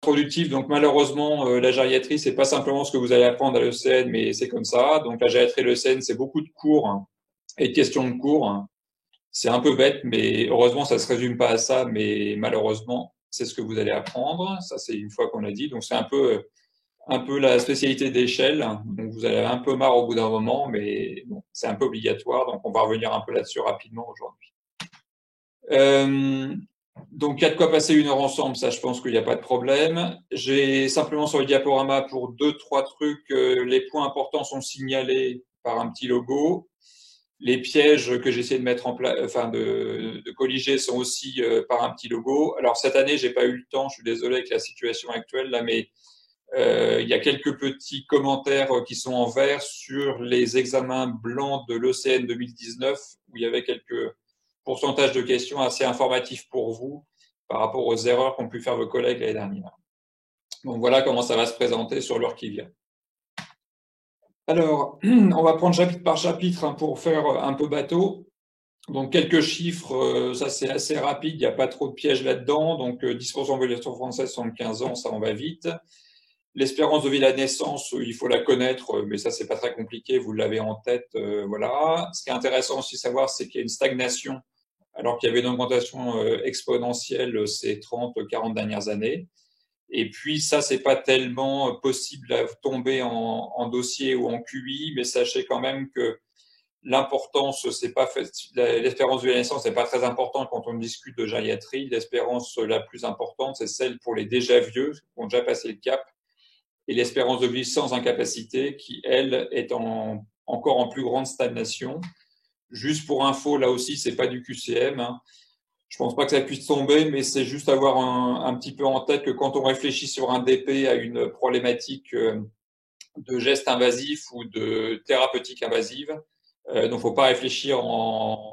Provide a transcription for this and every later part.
Introductif, donc malheureusement, la gériatrie, c'est pas simplement ce que vous allez apprendre à l'ECN, mais c'est comme ça. Donc la gériatrie et l'ECN, c'est beaucoup de cours et de questions de cours. C'est un peu bête, mais heureusement, ça se résume pas à ça, mais malheureusement, c'est ce que vous allez apprendre. Ça, c'est une fois qu'on l'a dit. Donc c'est un peu la spécialité d'échelle. Donc vous allez avoir un peu marre au bout d'un moment, mais bon, c'est un peu obligatoire. Donc on va revenir un peu là-dessus rapidement aujourd'hui. Donc, il y a de quoi passer 1 heure ensemble, ça, je pense qu'il n'y a pas de problème. J'ai simplement sur le diaporama pour 2, 3 trucs, les points importants sont signalés par un petit logo. Les pièges que j'essaie de mettre en place, enfin de colliger, sont aussi par un petit logo. Alors cette année, j'ai pas eu le temps, je suis désolé avec la situation actuelle là, mais il y a quelques petits commentaires qui sont en vert sur les examens blancs de l'ECN 2019, où il y avait quelques pourcentages de questions assez informatifs pour vous par rapport aux erreurs qu'ont pu faire vos collègues l'année dernière. Donc voilà comment ça va se présenter sur l'heure qui vient. Alors, on va prendre chapitre par chapitre pour faire un peu bateau. Donc quelques chiffres, ça c'est assez rapide, il n'y a pas trop de pièges là-dedans. Donc 10% de population française, 75 ans, ça on va vite. L'espérance de vie à la naissance, il faut la connaître, mais ça c'est pas très compliqué, vous l'avez en tête, voilà. Ce qui est intéressant aussi de savoir, c'est qu'il y a une stagnation, alors qu'il y avait une augmentation exponentielle ces 30-40 dernières années. Et puis ça, c'est pas tellement possible à tomber en dossier ou en QI, mais sachez quand même que l'importance, c'est pas l'espérance de vie à la naissance, c'est pas très important quand on discute de gériatrie. L'espérance la plus importante, c'est celle pour les déjà vieux, qui ont déjà passé le cap, et l'espérance de vie sans incapacité, qui, elle, est encore en plus grande stagnation. Juste pour info, là aussi, c'est pas du QCM. Hein. Je pense pas que ça puisse tomber, mais c'est juste avoir un petit peu en tête que quand on réfléchit sur un DP à une problématique de geste invasif ou de thérapeutique invasive, donc faut pas réfléchir en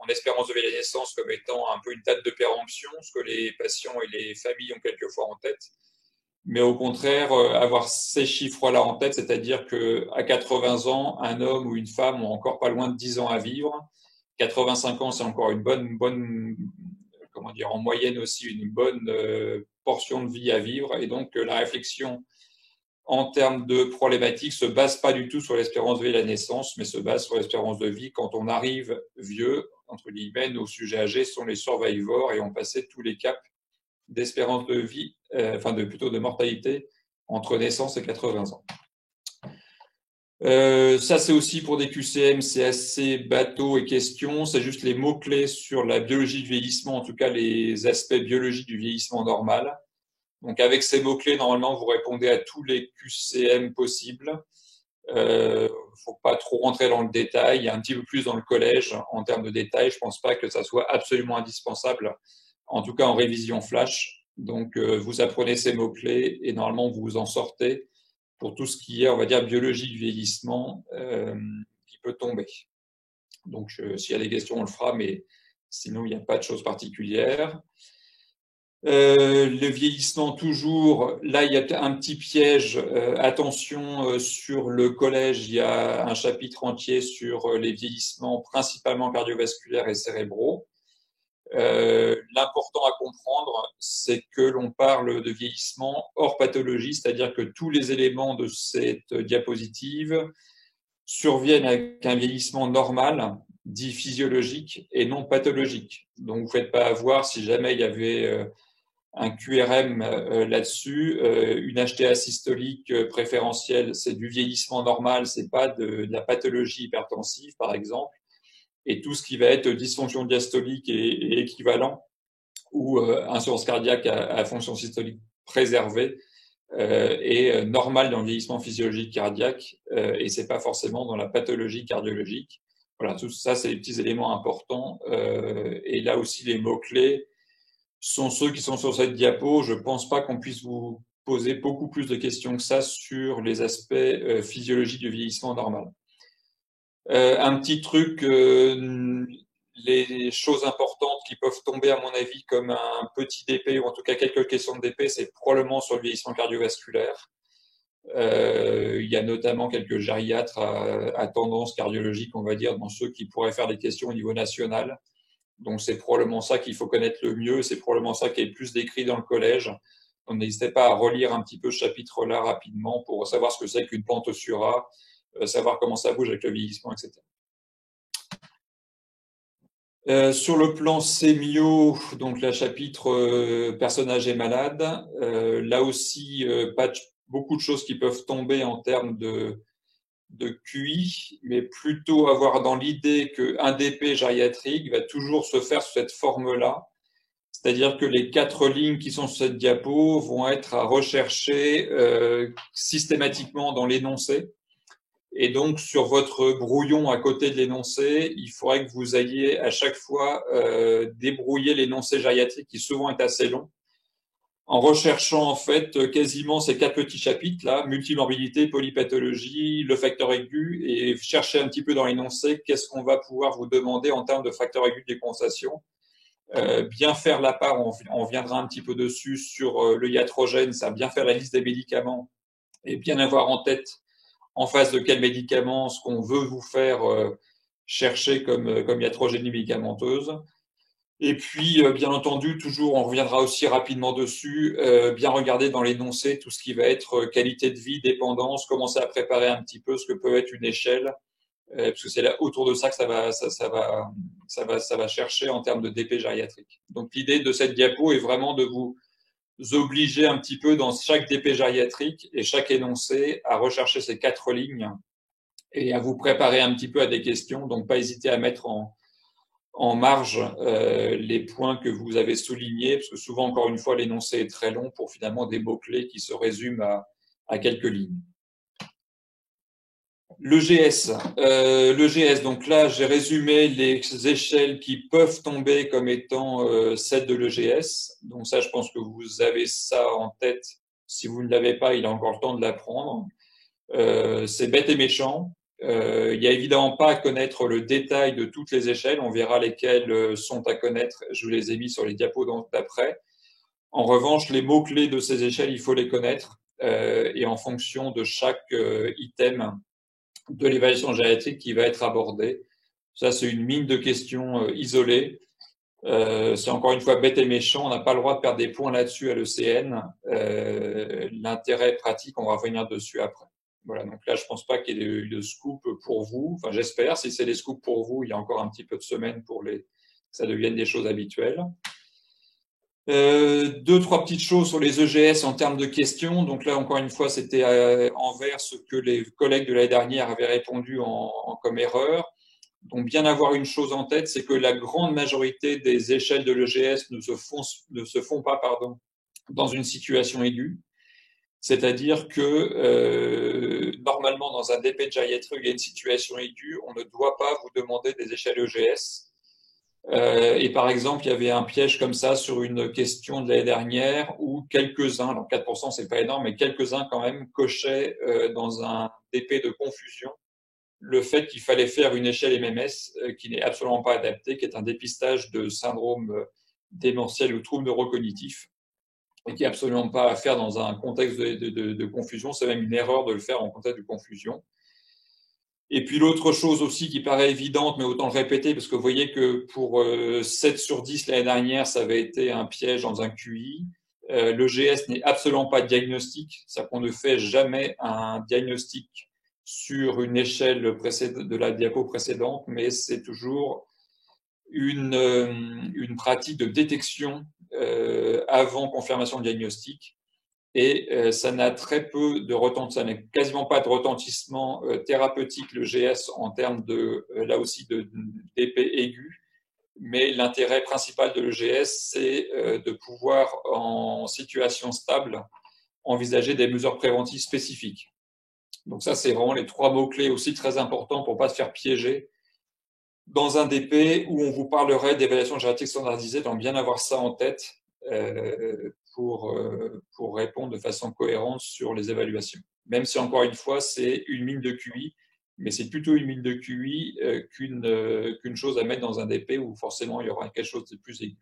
espérance de vie à la naissance comme étant un peu une date de péremption, ce que les patients et les familles ont quelquefois en tête, mais au contraire avoir ces chiffres-là en tête, c'est-à-dire que à 80 ans, un homme ou une femme ont encore pas loin de 10 ans à vivre. 85 ans, c'est encore une bonne, comment dire, en moyenne aussi une bonne portion de vie à vivre, et donc la réflexion en termes de problématiques se base pas du tout sur l'espérance de vie à la naissance, mais se base sur l'espérance de vie quand on arrive vieux, entre guillemets. Nos sujets âgés sont les survivors et ont passé tous les caps d'espérance de vie, plutôt de mortalité entre naissance et 80 ans. Ça, c'est aussi pour des QCM, c'est assez bateau et question. C'est juste les mots-clés sur la biologie du vieillissement, en tout cas les aspects biologiques du vieillissement normal. Donc, avec ces mots-clés, normalement, vous répondez à tous les QCM possibles. Faut pas trop rentrer dans le détail. Il y a un petit peu plus dans le collège en termes de détails. Je pense pas que ça soit absolument indispensable, en tout cas en révision flash. Donc, vous apprenez ces mots-clés et normalement, vous vous en sortez pour tout ce qui est, on va dire, biologie du vieillissement qui peut tomber. Donc, s'il y a des questions, on le fera, mais sinon, il n'y a pas de choses particulières. Le vieillissement toujours, là il y a un petit piège, attention sur le collège, il y a un chapitre entier sur les vieillissements principalement cardiovasculaires et cérébraux. L'important à comprendre, c'est que l'on parle de vieillissement hors pathologie, c'est-à-dire que tous les éléments de cette diapositive surviennent avec un vieillissement normal, dit physiologique et non pathologique. Donc vous ne faites pas avoir si jamais il y avait un QRM là-dessus, une HTA systolique préférentielle, c'est du vieillissement normal, c'est pas de la pathologie hypertensive par exemple, et tout ce qui va être dysfonction diastolique et équivalent ou insuffisance cardiaque à fonction systolique préservée est normal dans le vieillissement physiologique cardiaque et c'est pas forcément dans la pathologie cardiologique. Voilà, tout ça c'est des petits éléments importants et là aussi les mots clés sont ceux qui sont sur cette diapo. Je ne pense pas qu'on puisse vous poser beaucoup plus de questions que ça sur les aspects physiologiques du vieillissement normal. Un petit truc, les choses importantes qui peuvent tomber à mon avis comme un petit DP ou en tout cas quelques questions de DP, c'est probablement sur le vieillissement cardiovasculaire. Il y a notamment quelques gériatres à tendance cardiologique, on va dire, dans ceux qui pourraient faire des questions au niveau national. Donc c'est probablement ça qu'il faut connaître le mieux, c'est probablement ça qui est le plus décrit dans le collège. Donc, n'hésitez pas à relire un petit peu ce chapitre-là rapidement pour savoir ce que c'est qu'une plante Sura, savoir comment ça bouge avec le vieillissement, etc. Sur le plan sémio, donc le chapitre personnage et malade, là aussi, pas beaucoup de choses qui peuvent tomber en termes de QI, mais plutôt avoir dans l'idée qu'un DP gériatrique va toujours se faire sous cette forme-là. C'est-à-dire que les 4 lignes qui sont sur cette diapo vont être à rechercher systématiquement dans l'énoncé. Et donc, sur votre brouillon à côté de l'énoncé, il faudrait que vous ayez à chaque fois débrouiller l'énoncé gériatrique qui souvent est assez long, en recherchant en fait quasiment ces 4 petits chapitres-là, multimorbidité, polypathologie, le facteur aigu, et chercher un petit peu dans l'énoncé qu'est-ce qu'on va pouvoir vous demander en termes de facteur aigu de décompensation. Bien faire la part, on viendra un petit peu dessus sur le iatrogène, ça bien faire la liste des médicaments et bien avoir en tête en face de quel médicament ce qu'on veut vous faire chercher comme iatrogénie médicamenteuse. Et puis, bien entendu, toujours, on reviendra aussi rapidement dessus, bien regarder dans l'énoncé tout ce qui va être qualité de vie, dépendance, commencer à préparer un petit peu ce que peut être une échelle, parce que c'est là autour de ça que ça va chercher en termes de DP gériatrique. Donc, l'idée de cette diapo est vraiment de vous obliger un petit peu dans chaque DP gériatrique et chaque énoncé à rechercher ces 4 lignes et à vous préparer un petit peu à des questions. Donc, pas hésiter à mettre en marge les points que vous avez soulignés, parce que souvent, encore une fois, l'énoncé est très long pour finalement des mots-clés qui se résument à quelques lignes. L'EGS, donc là, j'ai résumé les échelles qui peuvent tomber comme étant celles de l'EGS. Donc ça, je pense que vous avez ça en tête. Si vous ne l'avez pas, il a encore le temps de l'apprendre. C'est bête et méchant. Il n'y a évidemment pas à connaître le détail de toutes les échelles. On verra lesquelles sont à connaître. Je vous les ai mis sur les diapos d'après. En revanche, les mots-clés de ces échelles, il faut les connaître. Et en fonction de chaque item de l'évaluation gériatrique qui va être abordée. Ça, c'est une mine de questions isolées. C'est encore une fois bête et méchant. On n'a pas le droit de perdre des points là-dessus à l'ECN. L'intérêt pratique, on va revenir dessus après. Voilà, donc là, je pense pas qu'il y ait eu de scoop pour vous. Enfin, j'espère. Si c'est des scoops pour vous, il y a encore un petit peu de semaines pour que ça devienne des choses habituelles. 2-3 petites choses sur les EGS en termes de questions. Donc là, encore une fois, c'était envers ce que les collègues de l'année dernière avaient répondu comme erreur. Donc bien avoir une chose en tête, c'est que la grande majorité des échelles de l'EGS ne se font pas dans une situation aiguë. C'est-à-dire que normalement, dans un DP de gériatrie, il y a une situation aiguë, on ne doit pas vous demander des échelles EGS. Et par exemple, il y avait un piège comme ça sur une question de l'année dernière où quelques-uns, alors 4% c'est pas énorme, mais quelques-uns quand même cochaient dans un DP de confusion le fait qu'il fallait faire une échelle MMS qui n'est absolument pas adaptée, qui est un dépistage de syndrome démentiel ou trouble neurocognitif et qui n'est absolument pas à faire dans un contexte de confusion. C'est même une erreur de le faire en contexte de confusion. Et puis l'autre chose aussi qui paraît évidente, mais autant le répéter, parce que vous voyez que pour 7 sur 10 l'année dernière, ça avait été un piège dans un QI. L'EGS n'est absolument pas diagnostique, c'est-à-dire qu'on ne fait jamais un diagnostic sur une échelle de la diapo précédente, mais c'est toujours une pratique de détection avant confirmation de diagnostic. Et ça n'a très peu de retentissement, ça n'a quasiment pas de retentissement thérapeutique, le GS, en termes là aussi, d'épée aiguë. Mais l'intérêt principal de l'EGS, c'est de pouvoir, en situation stable, envisager des mesures préventives spécifiques. Donc ça, c'est vraiment les 3 mots-clés aussi très importants pour ne pas se faire piéger dans un DP où on vous parlerait d'évaluation génétique standardisée, donc bien avoir ça en tête pour répondre de façon cohérente sur les évaluations. Même si, encore une fois, c'est une mine de QI, mais c'est plutôt une mine de QI qu'une chose à mettre dans un DP où forcément il y aura quelque chose de plus aigu.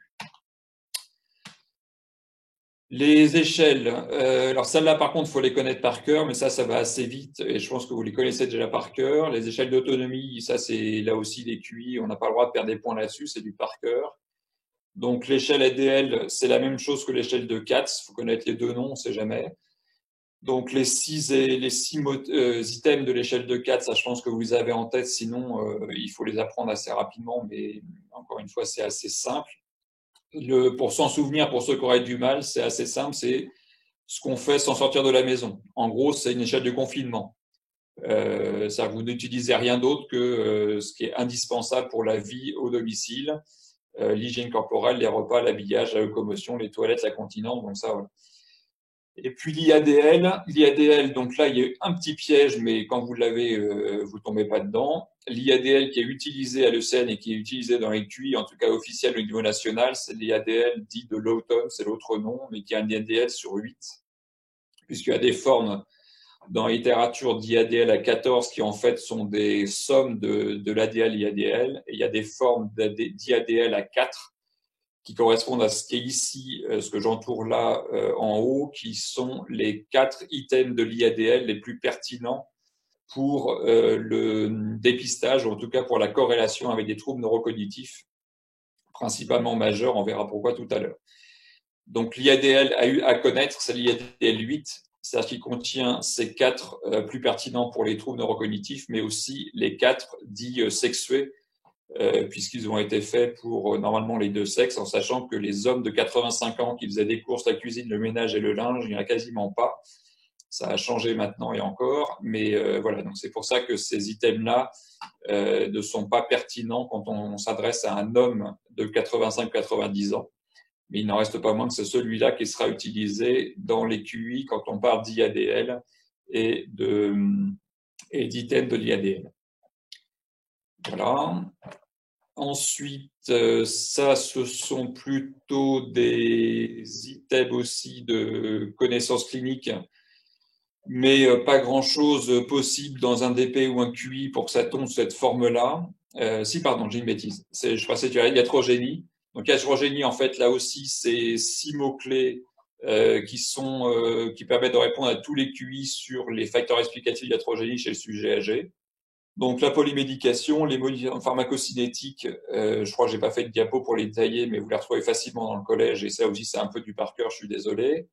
Les échelles, alors celles-là par contre, il faut les connaître par cœur, mais ça va assez vite et je pense que vous les connaissez déjà par cœur. Les échelles d'autonomie, ça c'est là aussi des QI, on n'a pas le droit de perdre des points là-dessus, c'est du par cœur. Donc l'échelle ADL, c'est la même chose que l'échelle de Katz. Il faut connaître les deux noms, on ne sait jamais. Donc les six items de l'échelle de Katz, ça je pense que vous les avez en tête, sinon il faut les apprendre assez rapidement, mais encore une fois, c'est assez simple. Pour s'en souvenir, pour ceux qui auraient du mal, c'est assez simple, c'est ce qu'on fait sans sortir de la maison. En gros, c'est une échelle de confinement. Ça, vous n'utilisez rien d'autre que ce qui est indispensable pour la vie au domicile, l'hygiène corporelle, les repas, l'habillage, la locomotion, les toilettes, la continence, donc ça, voilà. Et puis l'IADL, donc là, il y a un petit piège, mais quand vous l'avez, vous tombez pas dedans. L'IADL qui est utilisé à l'ECN et qui est utilisé dans les QI, en tout cas officiel au niveau national, c'est l'IADL dit de Lawton, c'est l'autre nom, mais qui a un IADL sur 8, puisqu'il y a des formes dans la littérature d'IADL à 14 qui en fait sont des sommes de l'ADL IADL, et il y a des formes d'IADL à 4 qui correspondent à ce qui est ici, ce que j'entoure là en haut, qui sont les 4 items de l'IADL les plus pertinents pour le dépistage, ou en tout cas pour la corrélation avec des troubles neurocognitifs, principalement majeurs, on verra pourquoi tout à l'heure. Donc l'IADL à connaître, c'est l'IADL 8, c'est-à-dire qu'il contient ces 4 plus pertinents pour les troubles neurocognitifs, mais aussi les 4 dits sexués, puisqu'ils ont été faits pour normalement les deux sexes, en sachant que les hommes de 85 ans qui faisaient des courses, la cuisine, le ménage et le linge, il n'y en a quasiment pas. Ça a changé maintenant et encore, mais voilà, donc c'est pour ça que ces items-là ne sont pas pertinents quand on s'adresse à un homme de 85-90 ans. Mais il n'en reste pas moins que c'est celui-là qui sera utilisé dans les QI quand on parle d'IADL et d'items de l'IADL. Voilà. Ensuite, ça, ce sont plutôt des items aussi de connaissances cliniques, mais pas grand-chose possible dans un DP ou un QI pour que ça tombe sous cette forme-là. Si, pardon, j'ai une bêtise. Je passais sur iatrogénie. Donc, iatrogénie, en fait, là aussi, c'est 6 mots-clés qui permettent de répondre à tous les QI sur les facteurs explicatifs iatrogénie chez le sujet âgé. Donc la polymédication, les modifiants pharmacocinétiques, je crois que j'ai pas fait de diapo pour les détailler, mais vous les retrouvez facilement dans le collège, et ça aussi c'est un peu du par cœur, je suis désolé.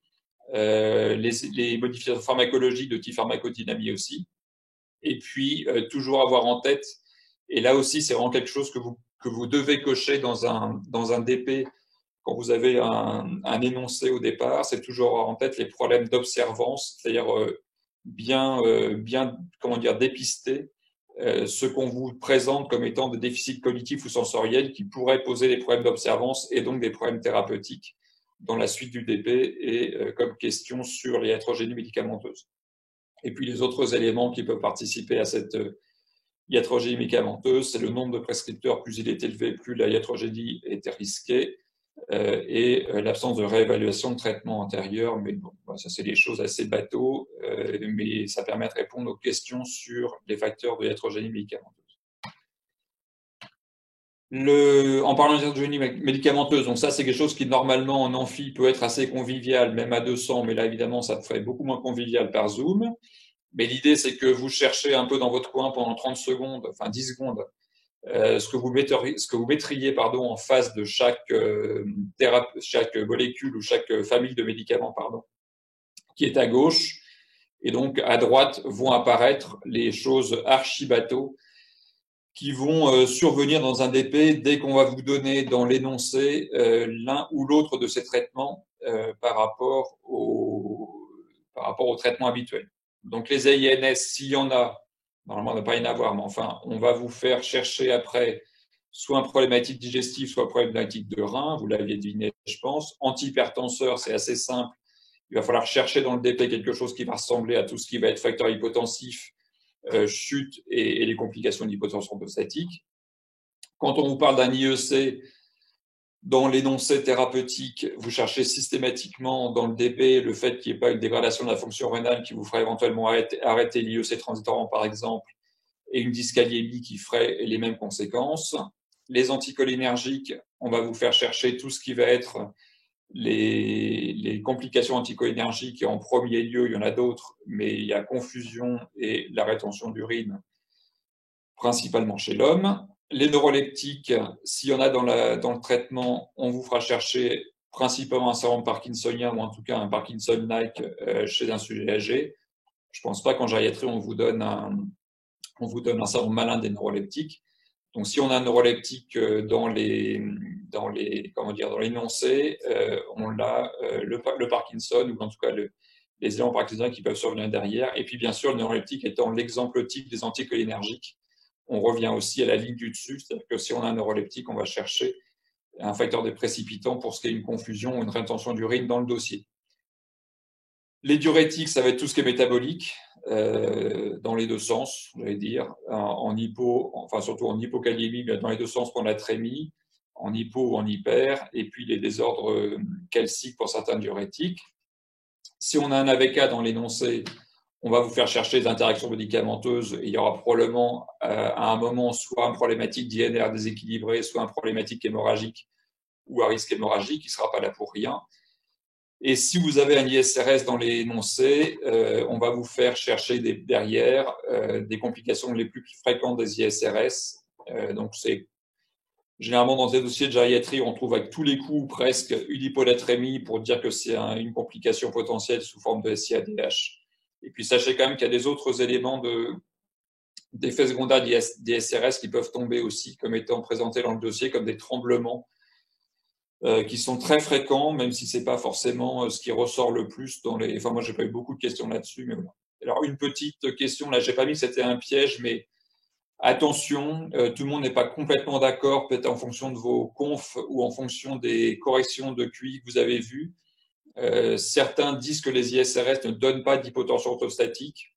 Les modifications pharmacologiques de type pharmacodynamie aussi. Et puis toujours avoir en tête, et là aussi c'est vraiment quelque chose que vous devez cocher dans un DP quand vous avez un énoncé au départ, c'est toujours avoir en tête les problèmes d'observance, c'est-à-dire bien comment dire dépister ce qu'on vous présente comme étant des déficits cognitifs ou sensoriels qui pourraient poser des problèmes d'observance et donc des problèmes thérapeutiques dans la suite du DP et comme question sur les iatrogénies médicamenteuses. Et puis les autres éléments qui peuvent participer à cette iatrogénie médicamenteuse, c'est le nombre de prescripteurs, plus il est élevé, plus la iatrogénie est risquée, et l'absence de réévaluation de traitement antérieur. Mais bon, ça c'est des choses assez bateaux, mais ça permet de répondre aux questions sur les facteurs de iatrogénie médicamenteuse. En parlant d'hygiène médicamenteuse, donc ça c'est quelque chose qui normalement en amphi peut être assez convivial, même à 200, mais là évidemment ça ferait beaucoup moins convivial par Zoom. Mais l'idée c'est que vous cherchez un peu dans votre coin pendant 30 secondes, enfin 10 secondes, ce que vous mettriez en face de chaque molécule ou chaque famille de médicaments qui est à gauche. Et donc à droite vont apparaître les choses archi-bateaux qui vont survenir dans un DP dès qu'on va vous donner dans l'énoncé l'un ou l'autre de ces traitements par rapport au traitement habituel. Donc les AINS, s'il y en a, normalement, on n'a pas y en avoir, mais enfin, on va vous faire chercher après soit un problématique digestive, soit un problématique de rein, vous l'aviez deviné, je pense. Antihypertenseur, c'est assez simple. Il va falloir chercher dans le DP quelque chose qui va ressembler à tout ce qui va être facteur hypotensif, chute et les complications d'hypotension prostatique. Quand on vous parle d'un IEC, dans l'énoncé thérapeutique, vous cherchez systématiquement dans le DP le fait qu'il n'y ait pas une dégradation de la fonction rénale qui vous ferait éventuellement arrêter l'IEC transitorant, par exemple, et une dyskaliémie qui ferait les mêmes conséquences. Les anticholinergiques, on va vous faire chercher tout ce qui va être les complications anticholinergiques. Et en premier lieu, il y en a d'autres, mais il y a confusion et la rétention d'urine, principalement chez l'homme. Les neuroleptiques, s'il y en a dans le traitement, on vous fera chercher principalement un syndrome parkinsonien ou en tout cas un Parkinson-like chez un sujet âgé. Je ne pense pas qu'en gériatrie, on vous donne un syndrome malin des neuroleptiques. Donc, si on a un neuroleptique dans l'énoncé, on a le Parkinson ou en tout cas les éléments parkinsoniens qui peuvent survenir derrière. Et puis, bien sûr, le neuroleptique étant l'exemple type des anticholinergiques, on revient aussi à la ligne du dessus, c'est-à-dire que si on a un neuroleptique, on va chercher un facteur de précipitant pour ce qui est une confusion ou une rétention d'urine dans le dossier. Les diurétiques, ça va être tout ce qui est métabolique, dans les deux sens, j'allais dire, surtout en hypokaliémie, mais dans les deux sens pour la trémie, en hypo ou en hyper, et puis les désordres calciques pour certains diurétiques. Si on a un AVK dans l'énoncé, on va vous faire chercher des interactions médicamenteuses et il y aura probablement à un moment soit une problématique d'INR déséquilibrée, soit une problématique hémorragique ou à risque hémorragique qui ne sera pas là pour rien. Et si vous avez un ISRS dans l'énoncé, on va vous faire chercher derrière des complications les plus fréquentes des ISRS. Donc c'est généralement dans des dossiers de gériatrie, on trouve avec tous les coups presque une hypolatrémie pour dire que c'est une complication potentielle sous forme de SIADH. Et puis, sachez quand même qu'il y a des autres éléments d'effets secondaires d'ISRS qui peuvent tomber aussi comme étant présentés dans le dossier, comme des tremblements qui sont très fréquents, même si c'est pas forcément ce qui ressort le plus dans les... Enfin, moi, j'ai pas eu beaucoup de questions là-dessus, mais voilà. Alors, une petite question, là, j'ai pas mis que c'était un piège, mais attention, tout le monde n'est pas complètement d'accord, peut-être en fonction de vos confs ou en fonction des corrections de QI que vous avez vues. Certains disent que les ISRS ne donnent pas d'hypotension orthostatique.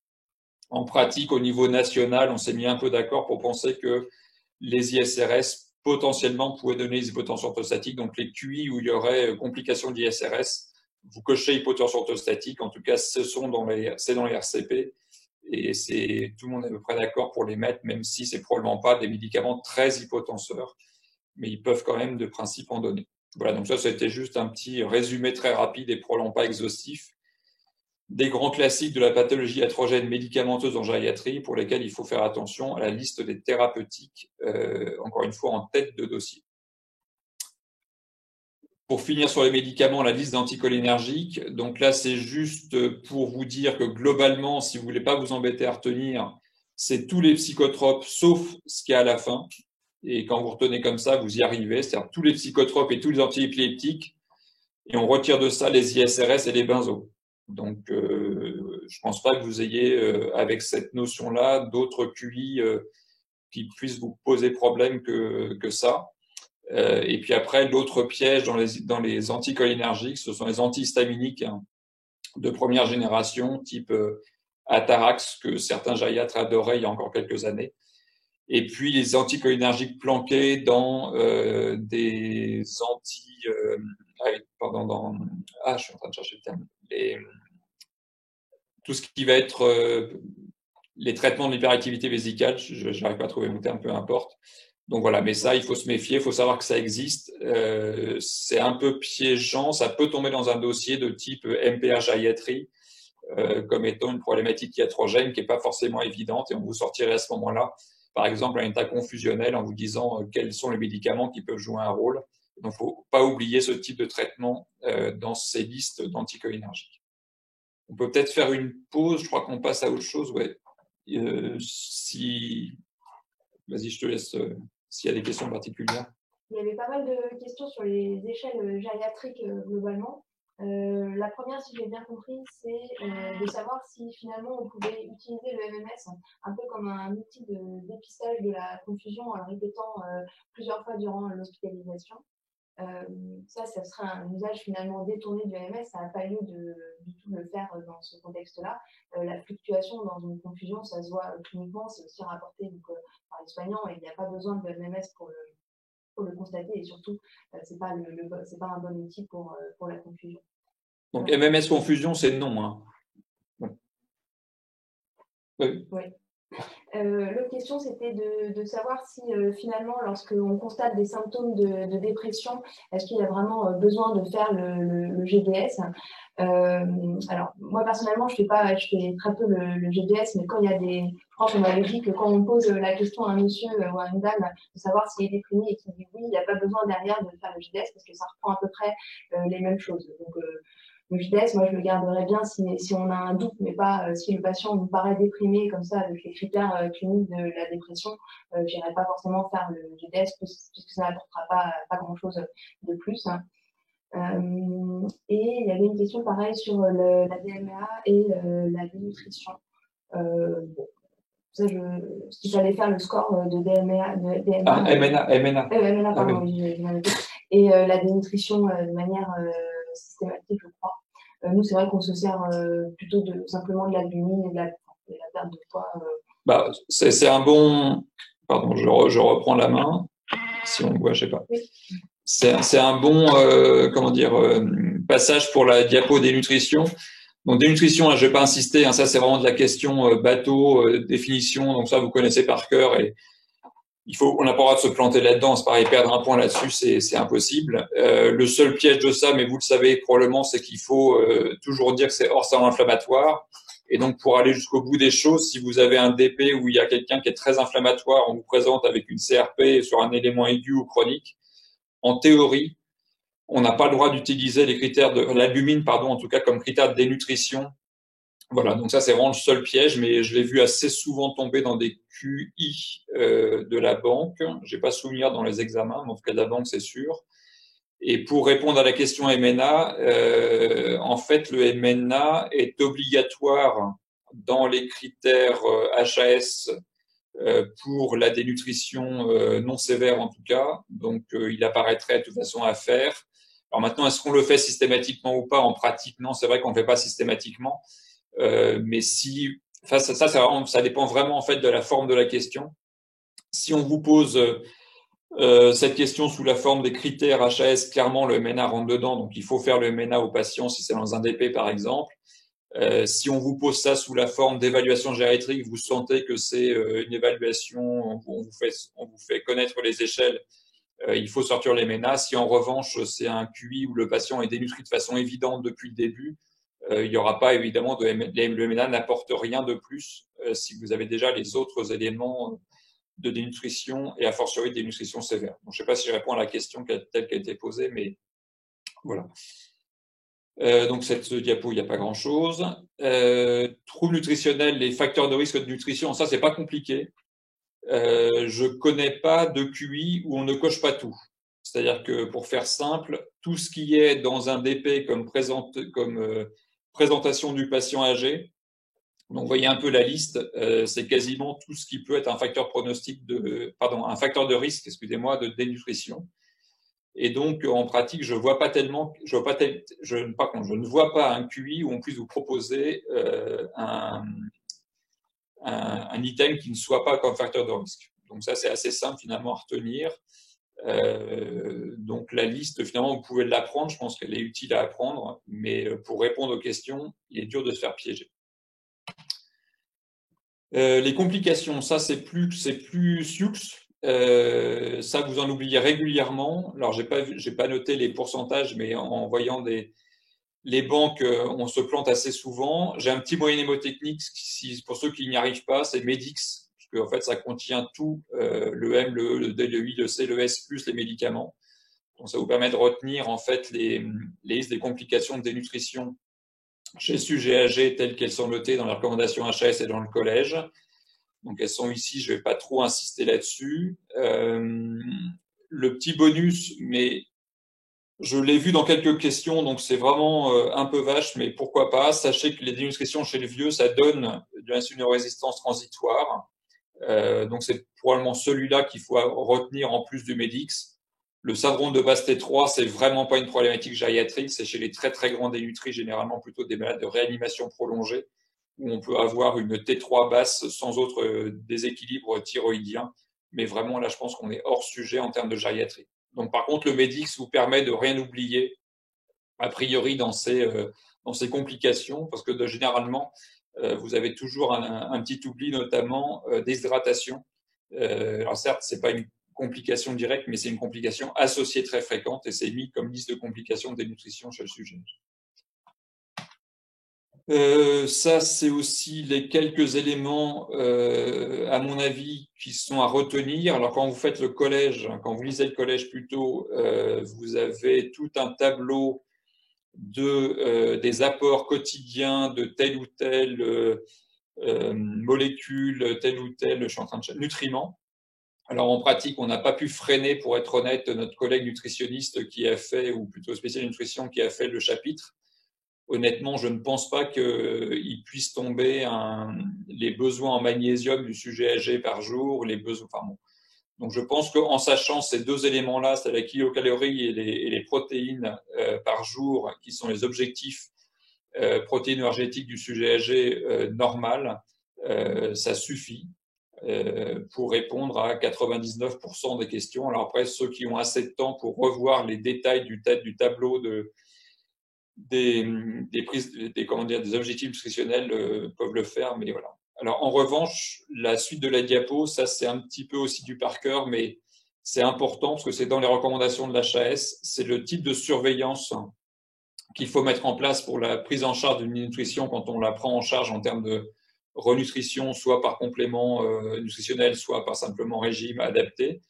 En pratique, au niveau national, on s'est mis un peu d'accord pour penser que les ISRS potentiellement pouvaient donner des hypotensions orthostatiques. Donc les QI où il y aurait complications d'ISRS, vous cochez hypotension orthostatique. En tout cas, c'est dans les RCP. Et tout le monde est à peu près d'accord pour les mettre, même si c'est probablement pas des médicaments très hypotenseurs, mais ils peuvent quand même de principe en donner. Voilà, donc ça, c'était juste un petit résumé très rapide et probablement pas exhaustif des grands classiques de la pathologie iatrogène médicamenteuse en gériatrie pour lesquels il faut faire attention à la liste des thérapeutiques, encore une fois en tête de dossier. Pour finir sur les médicaments, la liste d'anticholinergiques. Donc là, c'est juste pour vous dire que globalement, si vous voulez pas vous embêter à retenir, c'est tous les psychotropes sauf ce qu'il y a à la fin. Et quand vous retenez comme ça, vous y arrivez. C'est-à-dire tous les psychotropes et tous les antiépileptiques. Et on retire de ça les ISRS et les benzos. Donc, je pense pas que vous ayez, avec cette notion-là, d'autres QI qui puissent vous poser problème que ça. Et puis après, l'autre piège dans les anticholinergiques, ce sont les antihistaminiques de première génération, type Atarax, que certains gériatres adoraient il y a encore quelques années. Et puis les anticholinergiques planqués dans des je suis en train de chercher le terme. Tout ce qui va être les traitements de l'hyperactivité vésicale, je n'arrive pas à trouver mon terme, peu importe. Donc voilà, mais ça, il faut se méfier, il faut savoir que ça existe. C'est un peu piégeant, ça peut tomber dans un dossier de type MPH gériatrie, comme étant une problématique iatrogène qui n'est pas forcément évidente, et on vous sortirait à ce moment-là, par exemple, un état confusionnel en vous disant quels sont les médicaments qui peuvent jouer un rôle. Donc, il ne faut pas oublier ce type de traitement dans ces listes d'anticholinergiques. On peut peut-être faire une pause, je crois qu'on passe à autre chose, ouais. Vas-y, je te laisse s'il y a des questions particulières. Il y avait pas mal de questions sur les échelles gériatriques globalement. La première, si j'ai bien compris, c'est de savoir si finalement on pouvait utiliser le MMS un peu comme un outil de dépistage de la confusion en le répétant plusieurs fois durant l'hospitalisation. Ça serait un usage finalement détourné du MMS, ça n'a pas lieu du tout le faire dans ce contexte-là. La fluctuation dans une confusion, ça se voit cliniquement, c'est aussi rapporté par les soignants et il n'y a pas besoin de MMS pour le constater et surtout, c'est pas un bon outil pour la confusion. Donc MMS confusion, c'est non. Hein. Oui. Oui. L'autre question, c'était de savoir si finalement, lorsqu'on constate des symptômes de dépression, est-ce qu'il y a vraiment besoin de faire le GDS? Alors, moi, personnellement, je fais très peu le GDS, mais quand il y a je crois qu'on m'avait dit que quand on pose la question à un monsieur ou à une dame de savoir s'il est déprimé et qu'il dit oui, il n'y a pas besoin derrière de faire le GDS parce que ça reprend à peu près les mêmes choses. Donc, le GDS, moi, je le garderais bien si on a un doute, mais pas si le patient nous paraît déprimé comme ça avec les critères cliniques de la dépression. J'irai pas forcément faire le GDS puisque ça n'apportera pas grand-chose de plus, hein. Et il y avait une question pareille sur la DMA et la dénutrition. Bon, ça, si j'allais faire le score de DMA, MNA. MNA, pardon, oui. Et la dénutrition de manière systématique, je crois. Nous, c'est vrai qu'on se sert plutôt simplement de l'albumine et de la perte de poids. Bah, c'est un bon. Pardon, je reprends la main. Si on le voit, je sais pas. Oui. C'est un bon comment dire passage pour la diapo dénutrition. Donc dénutrition, là, je vais pas insister. Ça, c'est vraiment de la question bateau, définition. Donc ça, vous connaissez par cœur et on n'a pas le droit de se planter là-dedans. C'est pareil, perdre un point là-dessus, c'est impossible. Le seul piège de ça, mais vous le savez probablement, c'est qu'il faut toujours dire que c'est hors stade inflammatoire. Et donc, pour aller jusqu'au bout des choses, si vous avez un DP où il y a quelqu'un qui est très inflammatoire, on vous présente avec une CRP sur un élément aigu ou chronique, en théorie, on n'a pas le droit d'utiliser les critères de l'albumine, pardon, en tout cas comme critère de dénutrition. Voilà, donc ça c'est vraiment le seul piège, mais je l'ai vu assez souvent tomber dans des QI de la banque. J'ai pas souvenir dans les examens, mais en tout cas de la banque c'est sûr. Et pour répondre à la question MNA, en fait le MNA est obligatoire dans les critères HAS pour la dénutrition non sévère en tout cas. Donc il apparaîtrait de toute façon à faire. Alors maintenant, est-ce qu'on le fait systématiquement ou pas en pratique? Non, c'est vrai qu'on ne le fait pas systématiquement. Mais si, enfin, ça dépend vraiment en fait de la forme de la question. Si on vous pose cette question sous la forme des critères HAS, clairement le MNA rentre dedans, donc il faut faire le MNA au patient si c'est dans un DP par exemple. Si on vous pose ça sous la forme d'évaluation gériatrique, vous sentez que c'est une évaluation, on vous fait connaître les échelles, il faut sortir les MENA. Si en revanche c'est un QI où le patient est dénutri de façon évidente depuis le début, il n'y aura pas évidemment le MENA n'apporte rien de plus si vous avez déjà les autres éléments de dénutrition et a fortiori de dénutrition sévère. Donc, je ne sais pas si je réponds à la question telle qu'elle a été posée, mais voilà. Donc cette diapo, il n'y a pas grand-chose. Troubles nutritionnels, les facteurs de risque de nutrition, ça c'est pas compliqué. Je connais pas de QI où on ne coche pas tout. C'est-à-dire que pour faire simple, tout ce qui est dans un DP comme présentation du patient âgé, donc vous voyez un peu la liste, c'est quasiment tout ce qui peut être un facteur un facteur de risque, excusez-moi, de dénutrition. Et donc, en pratique, je ne vois pas un QI où on puisse vous proposer un item qui ne soit pas comme facteur de risque. Donc ça, c'est assez simple finalement à retenir. Donc la liste, finalement, vous pouvez l'apprendre. Je pense qu'elle est utile à apprendre, mais pour répondre aux questions, il est dur de se faire piéger. Les complications, ça c'est plus Sioux. Ça, vous en oubliez régulièrement. Alors, j'ai pas noté les pourcentages, mais en voyant les banques, on se plante assez souvent. J'ai un petit moyen mnémotechnique, pour ceux qui n'y arrivent pas, c'est Medix, parce qu'en fait, ça contient tout, le M, le E, le D, le I, le C, le S, plus les médicaments. Donc, ça vous permet de retenir, en fait, les listes des complications de dénutrition chez sujets âgés telles qu'elles sont notées dans les recommandations HAS et dans le collège. Donc elles sont ici, je ne vais pas trop insister là-dessus. Le petit bonus, mais je l'ai vu dans quelques questions, donc c'est vraiment un peu vache, mais pourquoi pas. Sachez que les dénutritions chez les vieux, ça donne de l'insulinorésistance transitoire. Donc c'est probablement celui-là qu'il faut retenir en plus du Medix. Le syndrome de Bastet-3, c'est vraiment pas une problématique gériatrique, c'est chez les très très grands dénutris, généralement plutôt des malades de réanimation prolongée, où on peut avoir une T3 basse sans autre déséquilibre thyroïdien. Mais vraiment, là, je pense qu'on est hors sujet en termes de gériatrie. Donc, par contre, le Medix vous permet de rien oublier, a priori, dans ces complications, parce que généralement, vous avez toujours un petit oubli, notamment déshydratation. Alors, certes, c'est pas une complication directe, mais c'est une complication associée très fréquente et c'est mis comme liste de complications de dénutrition chez le sujet. Ça, c'est aussi les quelques éléments, à mon avis, qui sont à retenir. Alors, quand vous faites le collège, quand vous lisez le collège plutôt, vous avez tout un tableau des apports quotidiens de telle ou telle molécule, tel ou tel, je suis en train de nutriment. Alors en pratique, on n'a pas pu freiner, pour être honnête, notre collègue nutritionniste qui a fait, ou plutôt spécialiste nutrition, qui a fait le chapitre. Honnêtement, je ne pense pas qu'il puisse tomber les besoins en magnésium du sujet âgé par jour, les besoins. Enfin bon. Donc je pense qu'en sachant ces deux éléments-là, c'est la kilocalorie et les protéines par jour, qui sont les objectifs protéines énergétiques du sujet âgé normal, ça suffit pour répondre à 99% des questions. Alors après, ceux qui ont assez de temps pour revoir les détails du tableau des objectifs nutritionnels peuvent le faire, mais voilà. Alors en revanche, la suite de la diapo, ça c'est un petit peu aussi du par cœur, mais c'est important parce que c'est dans les recommandations de l'HAS, c'est le type de surveillance qu'il faut mettre en place pour la prise en charge d'une nutrition quand on la prend en charge en termes de renutrition, soit par complément nutritionnel, soit par simplement régime adapté.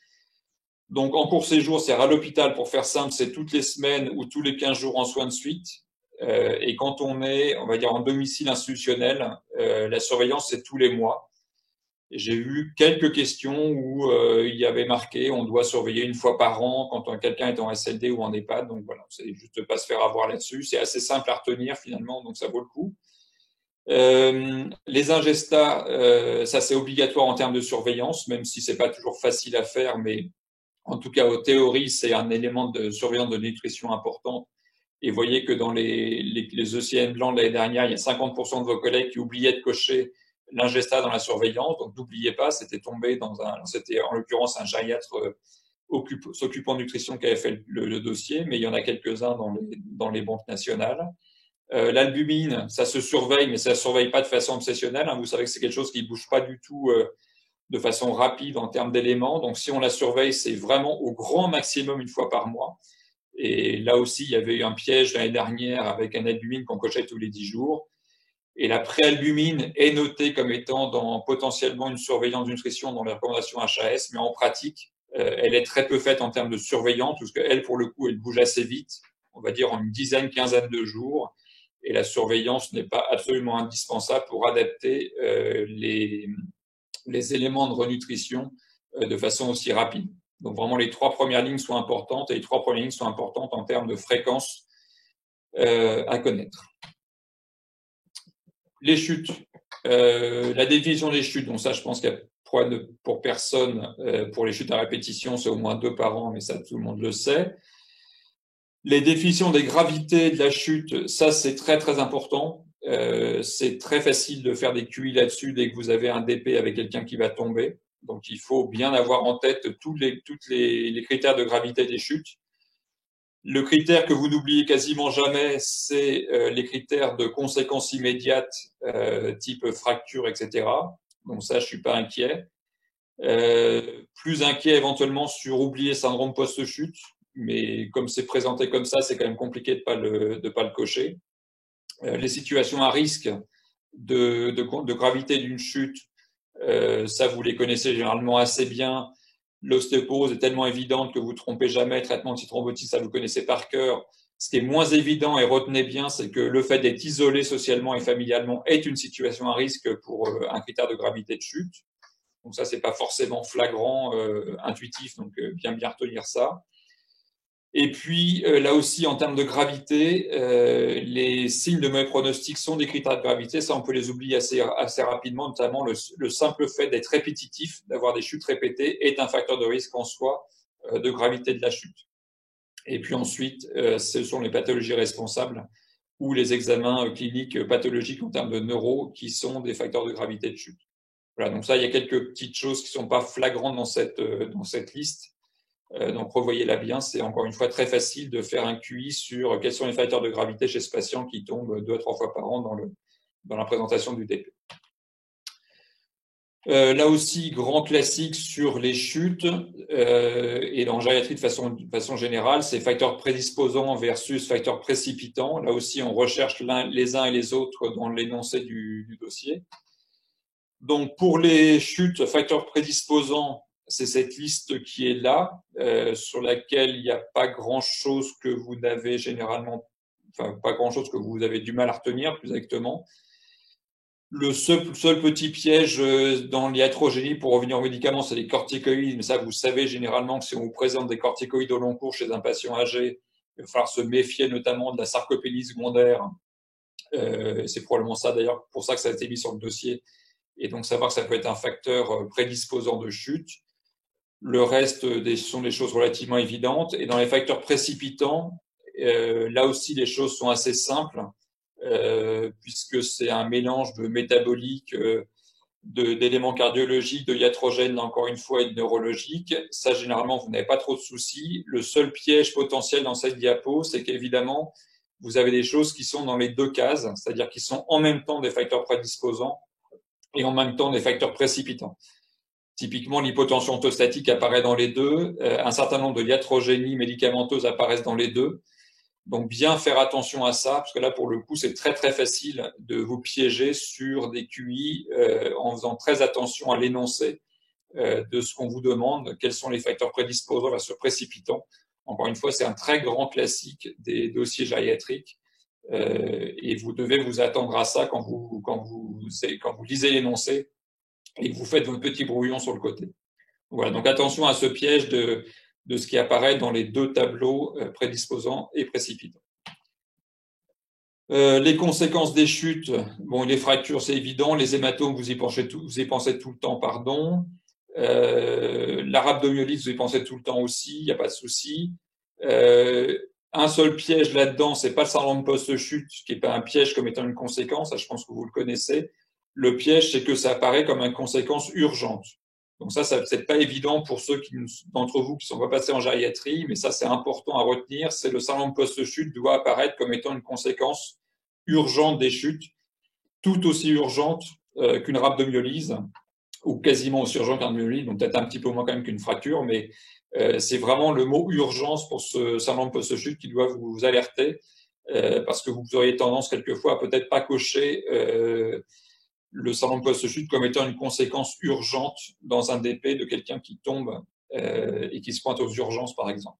Donc, en court séjour, c'est à l'hôpital, pour faire simple, c'est toutes les semaines ou tous les 15 jours en soins de suite. Et quand on est, on va dire, en domicile institutionnel, la surveillance, c'est tous les mois. J'ai eu quelques questions où il y avait marqué on doit surveiller une fois par an quand quelqu'un est en SLD ou en EHPAD. Donc voilà, c'est juste pas se faire avoir là-dessus. C'est assez simple à retenir finalement, donc ça vaut le coup. Les ingestats, ça c'est obligatoire en termes de surveillance, même si c'est pas toujours facile à faire, mais en tout cas, aux théories, c'est un élément de surveillance de nutrition important. Et vous voyez que dans les ECN blancs de l'année dernière, il y a 50% de vos collègues qui oubliaient de cocher l'ingestat dans la surveillance. Donc, n'oubliez pas, c'était tombé c'était en l'occurrence un gériatre s'occupant de nutrition qui avait fait le dossier, mais il y en a quelques-uns dans les banques nationales. L'albumine, ça se surveille, mais ça ne se surveille pas de façon obsessionnelle. Vous savez que c'est quelque chose qui ne bouge pas du tout de façon rapide en termes d'éléments. Donc, si on la surveille, c'est vraiment au grand maximum une fois par mois. Et là aussi, il y avait eu un piège l'année dernière avec un albumine qu'on cochait tous les 10 jours. Et la préalbumine est notée comme étant dans potentiellement une surveillance de nutrition dans les recommandations HAS, mais en pratique, elle est très peu faite en termes de surveillance, parce qu'elle, pour le coup, elle bouge assez vite, on va dire en une dizaine, quinzaine de jours. Et la surveillance n'est pas absolument indispensable pour adapter les éléments de renutrition de façon aussi rapide. Donc vraiment, les trois premières lignes sont importantes et les trois premières lignes sont importantes en termes de fréquence à connaître. Les chutes. La définition des chutes, donc ça, je pense qu'il y a pour personne, pour les chutes à répétition, c'est au moins 2 par an, mais ça, tout le monde le sait. Les définitions des gravités de la chute, ça, c'est très, très important. C'est très facile de faire des QI là-dessus dès que vous avez un DP avec quelqu'un qui va tomber. Donc, il faut bien avoir en tête tous les critères de gravité des chutes. Le critère que vous n'oubliez quasiment jamais, c'est les critères de conséquences immédiates, type fracture, etc. Donc ça, je suis pas inquiet. Plus inquiet éventuellement sur oublier syndrome post-chute, mais comme c'est présenté comme ça, c'est quand même compliqué de pas le cocher. Les situations à risque de gravité d'une chute, ça vous les connaissez généralement assez bien. L'ostéoporose est tellement évidente que vous ne trompez jamais. Traitement antithrombotique, ça vous connaissez par cœur. Ce qui est moins évident, et retenez bien, c'est que le fait d'être isolé socialement et familialement est une situation à risque pour un critère de gravité de chute. Donc ça, c'est pas forcément flagrant, intuitif, donc bien retenir ça. Et puis là aussi, en termes de gravité, les signes de mauvais pronostic sont des critères de gravité. Ça, on peut les oublier assez rapidement, notamment le simple fait d'être répétitif, d'avoir des chutes répétées, est un facteur de risque en soi de gravité de la chute. Et puis ensuite, ce sont les pathologies responsables ou les examens cliniques pathologiques en termes de neuro qui sont des facteurs de gravité de chute. Voilà, donc ça, il y a quelques petites choses qui ne sont pas flagrantes dans cette liste. Donc, revoyez-la bien. C'est encore une fois très facile de faire un QI sur quels sont les facteurs de gravité chez ce patient qui tombe 2 à 3 fois par an dans la présentation du DP. Là aussi, grand classique sur les chutes et dans la gériatrie de façon générale, c'est facteurs prédisposants versus facteurs précipitants. Là aussi, on recherche les uns et les autres dans l'énoncé du dossier. Donc, pour les chutes, facteurs prédisposants, c'est cette liste qui est là, sur laquelle il n'y a pas grand-chose que vous n'avez généralement, enfin, pas grand-chose que vous avez du mal à retenir, plus exactement. Le seul petit piège dans l'iatrogénie, pour revenir aux médicaments, c'est les corticoïdes. Mais ça, vous savez généralement que si on vous présente des corticoïdes au long cours chez un patient âgé, il va falloir se méfier notamment de la sarcopénie secondaire. C'est probablement ça d'ailleurs pour ça que ça a été mis sur le dossier. Et donc savoir que ça peut être un facteur prédisposant de chute. Le reste sont des choses relativement évidentes. Et dans les facteurs précipitants, là aussi les choses sont assez simples. Puisque c'est un mélange de métabolique, d'éléments cardiologiques, de iatrogènes, encore une fois, et de neurologiques. Ça, généralement, vous n'avez pas trop de soucis. Le seul piège potentiel dans cette diapo, c'est qu'évidemment, vous avez des choses qui sont dans les deux cases, c'est-à-dire qui sont en même temps des facteurs prédisposants et en même temps des facteurs précipitants. Typiquement, l'hypotension orthostatique apparaît dans les deux. Un certain nombre de iatrogénies médicamenteuses apparaissent dans les deux. Donc, bien faire attention à ça, parce que là, pour le coup, c'est très, très facile de vous piéger sur des QI en faisant très attention à l'énoncé de ce qu'on vous demande, quels sont les facteurs prédisposants versus précipitants. Encore une fois, c'est un très grand classique des dossiers gériatriques et vous devez vous attendre à ça quand vous lisez l'énoncé et que vous faites votre petit brouillon sur le côté. Voilà, donc attention à ce piège de ce qui apparaît dans les deux tableaux prédisposants et précipitants. Les conséquences des chutes, bon, les fractures, c'est évident, les hématomes, vous y pensez tout le temps, pardon. La rhabdomyolyse, vous y pensez tout le temps aussi, il n'y a pas de souci. Un seul piège là-dedans, c'est pas le syndrome post-chute, qui n'est pas un piège comme étant une conséquence, ça, je pense que vous le connaissez. Le piège, c'est que ça apparaît comme une conséquence urgente. Donc ça c'est pas évident pour ceux d'entre vous qui ne sont pas passés en gériatrie, mais ça, c'est important à retenir. C'est le syndrome post-chute doit apparaître comme étant une conséquence urgente des chutes, tout aussi urgente qu'une rhabdomyolyse, ou quasiment aussi urgente qu'une rhabdomyolyse, donc peut-être un petit peu moins quand même qu'une fracture, mais c'est vraiment le mot urgence pour ce syndrome post-chute qui doit vous alerter, parce que vous auriez tendance quelquefois à peut-être pas cocher le syndrome post-chute comme étant une conséquence urgente dans un DP de quelqu'un qui tombe et qui se pointe aux urgences, par exemple.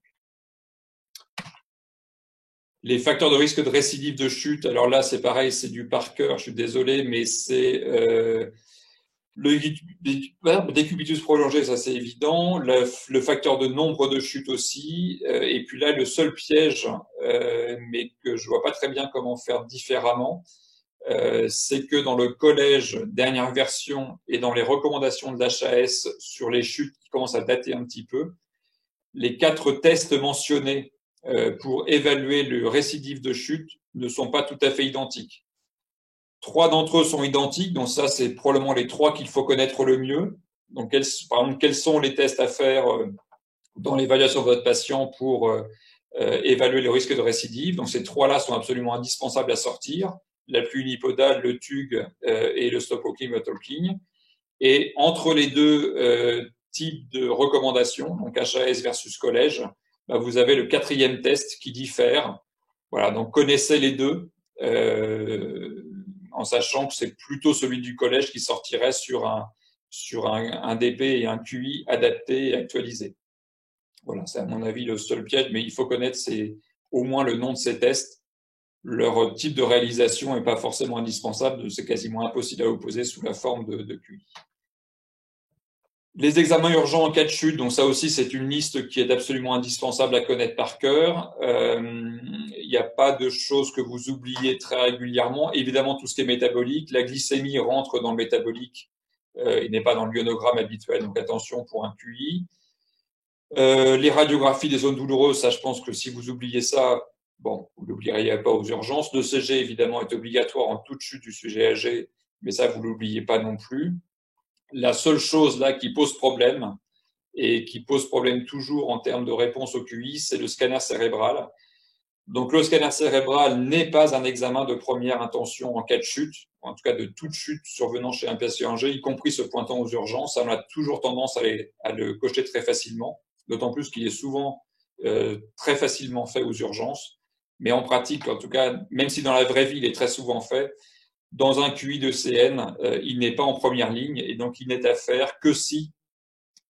Les facteurs de risque de récidive de chute, alors là, c'est pareil, c'est du par cœur, je suis désolé, mais c'est le décubitus prolongé, ça c'est évident, le facteur de nombre de chutes aussi, et puis là, le seul piège, mais que je vois pas très bien comment faire différemment, c'est que dans le collège, dernière version, et dans les recommandations de l'HAS sur les chutes qui commencent à dater un petit peu, les 4 tests mentionnés pour évaluer le récidive de chute ne sont pas tout à fait identiques. 3 d'entre eux sont identiques, donc ça, c'est probablement les 3 qu'il faut connaître le mieux. Donc, par exemple, quels sont les tests à faire dans l'évaluation de votre patient pour évaluer le risque de récidive. Donc, ces 3-là sont absolument indispensables à sortir. L'appui unipodal, le TUG et le stop walking, le talking. Et entre les deux types de recommandations, donc HAS versus collège, bah, vous avez le 4e test qui diffère. Voilà, donc connaissez les deux, en sachant que c'est plutôt celui du collège qui sortirait sur un DP et un QI adapté et actualisé. Voilà, c'est à mon avis le seul piège, mais il faut connaître au moins le nom de ces tests. Leur type de réalisation n'est pas forcément indispensable, c'est quasiment impossible à opposer sous la forme de QI. Les examens urgents en cas de chute, donc ça aussi c'est une liste qui est absolument indispensable à connaître par cœur. Il n'y a pas de choses que vous oubliez très régulièrement. Évidemment, tout ce qui est métabolique, la glycémie rentre dans le métabolique, il n'est pas dans le ionogramme habituel, donc attention pour un QI. Les radiographies des zones douloureuses, ça je pense que si vous oubliez ça, bon, vous l'oublierez pas aux urgences. Le CG évidemment est obligatoire en toute chute du sujet âgé, mais ça vous l'oubliez pas non plus. La seule chose là qui pose problème et qui pose problème toujours en termes de réponse au QI, c'est le scanner cérébral. Donc, le scanner cérébral n'est pas un examen de première intention en cas de chute, en tout cas de toute chute survenant chez un patient âgé, y compris se pointant aux urgences. On a toujours tendance à le cocher très facilement, d'autant plus qu'il est souvent très facilement fait aux urgences. Mais en pratique, en tout cas, même si dans la vraie vie, il est très souvent fait, dans un QI de CN, il n'est pas en première ligne et donc il n'est à faire que si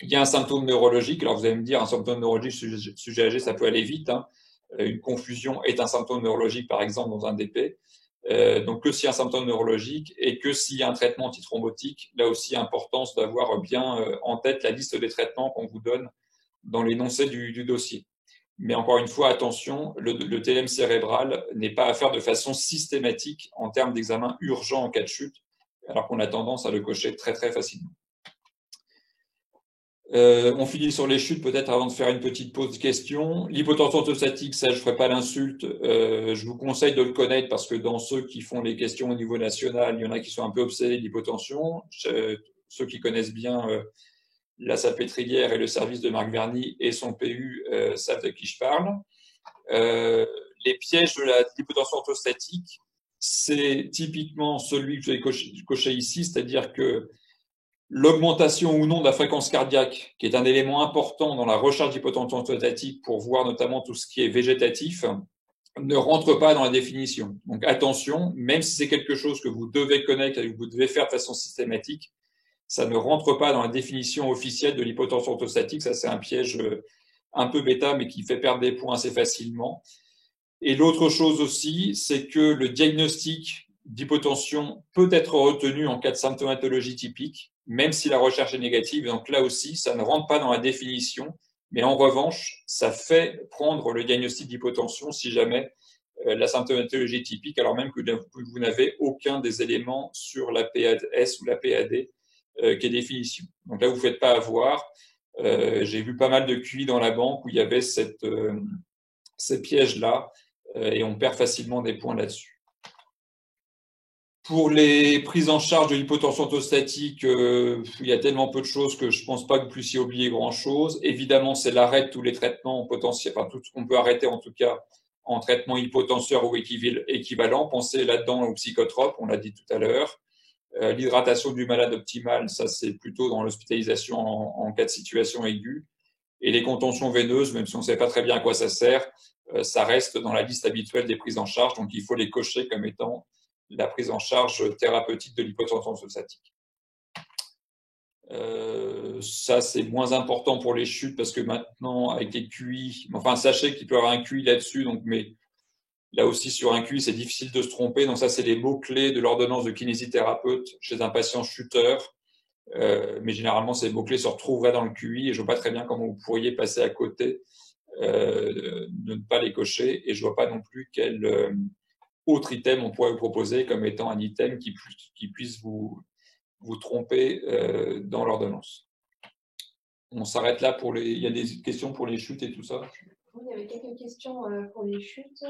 il y a un symptôme neurologique. Alors vous allez me dire, un symptôme neurologique sujet âgé, ça peut aller vite, hein. Une confusion est un symptôme neurologique, par exemple, dans un DP. Donc que s'il y a un symptôme neurologique et que s'il y a un traitement antithrombotique, là aussi, importance d'avoir bien en tête la liste des traitements qu'on vous donne dans l'énoncé du dossier. Mais encore une fois, attention, le TLM cérébral n'est pas à faire de façon systématique en termes d'examen urgent en cas de chute, alors qu'on a tendance à le cocher très très facilement. On finit sur les chutes peut-être avant de faire une petite pause de questions. L'hypotension orthostatique, ça je ne ferai pas l'insulte. Je vous conseille de le connaître parce que dans ceux qui font les questions au niveau national, il y en a qui sont un peu obsédés d'hypotension. Ceux qui connaissent bien la Salpêtrière et le service de Marc Verny et son PU savent de qui je parle. Les pièges de l'hypotension orthostatique, c'est typiquement celui que j'ai coché ici, c'est-à-dire que l'augmentation ou non de la fréquence cardiaque, qui est un élément important dans la recherche d'hypotension orthostatique pour voir notamment tout ce qui est végétatif, ne rentre pas dans la définition. Donc attention, même si c'est quelque chose que vous devez connaître et que vous devez faire de façon systématique, ça ne rentre pas dans la définition officielle de l'hypotension orthostatique. Ça, c'est un piège un peu bêta, mais qui fait perdre des points assez facilement. Et l'autre chose aussi, c'est que le diagnostic d'hypotension peut être retenu en cas de symptomatologie typique, même si la recherche est négative. Donc là aussi, ça ne rentre pas dans la définition, mais en revanche, ça fait prendre le diagnostic d'hypotension si jamais la symptomatologie est typique, alors même que vous n'avez aucun des éléments sur la PAS ou la PAD qui est définition. Donc là, vous ne faites pas avoir. J'ai vu pas mal de QI dans la banque où il y avait ces pièges-là et on perd facilement des points là-dessus. Pour les prises en charge de l'hypotension orthostatique, il y a tellement peu de choses que je ne pense pas que vous puissiez oublier grand-chose. Évidemment, c'est l'arrêt de tous les traitements potentiels, enfin tout ce qu'on peut arrêter en tout cas en traitement hypotenseur ou équivalent. Pensez là-dedans aux psychotropes, on l'a dit tout à l'heure. L'hydratation du malade optimale, ça c'est plutôt dans l'hospitalisation en cas de situation aiguë. Et les contentions veineuses, même si on ne sait pas très bien à quoi ça sert, ça reste dans la liste habituelle des prises en charge, donc il faut les cocher comme étant la prise en charge thérapeutique de l'hypotension orthostatique. Ça, c'est moins important pour les chutes parce que maintenant, avec les QI, enfin, sachez qu'il peut y avoir un QI là-dessus, donc, mais là aussi, sur un QI, c'est difficile de se tromper. Donc, ça, c'est les mots-clés de l'ordonnance de kinésithérapeute chez un patient chuteur. Mais généralement, ces mots-clés se retrouveraient dans le QI et je ne vois pas très bien comment vous pourriez passer à côté de ne pas les cocher. Et je ne vois pas non plus quel autre item on pourrait vous proposer comme étant un item qui puisse vous tromper dans l'ordonnance. On s'arrête là pour les. Il y a des questions pour les chutes et tout ça. Oui, il y avait quelques questions pour les chutes.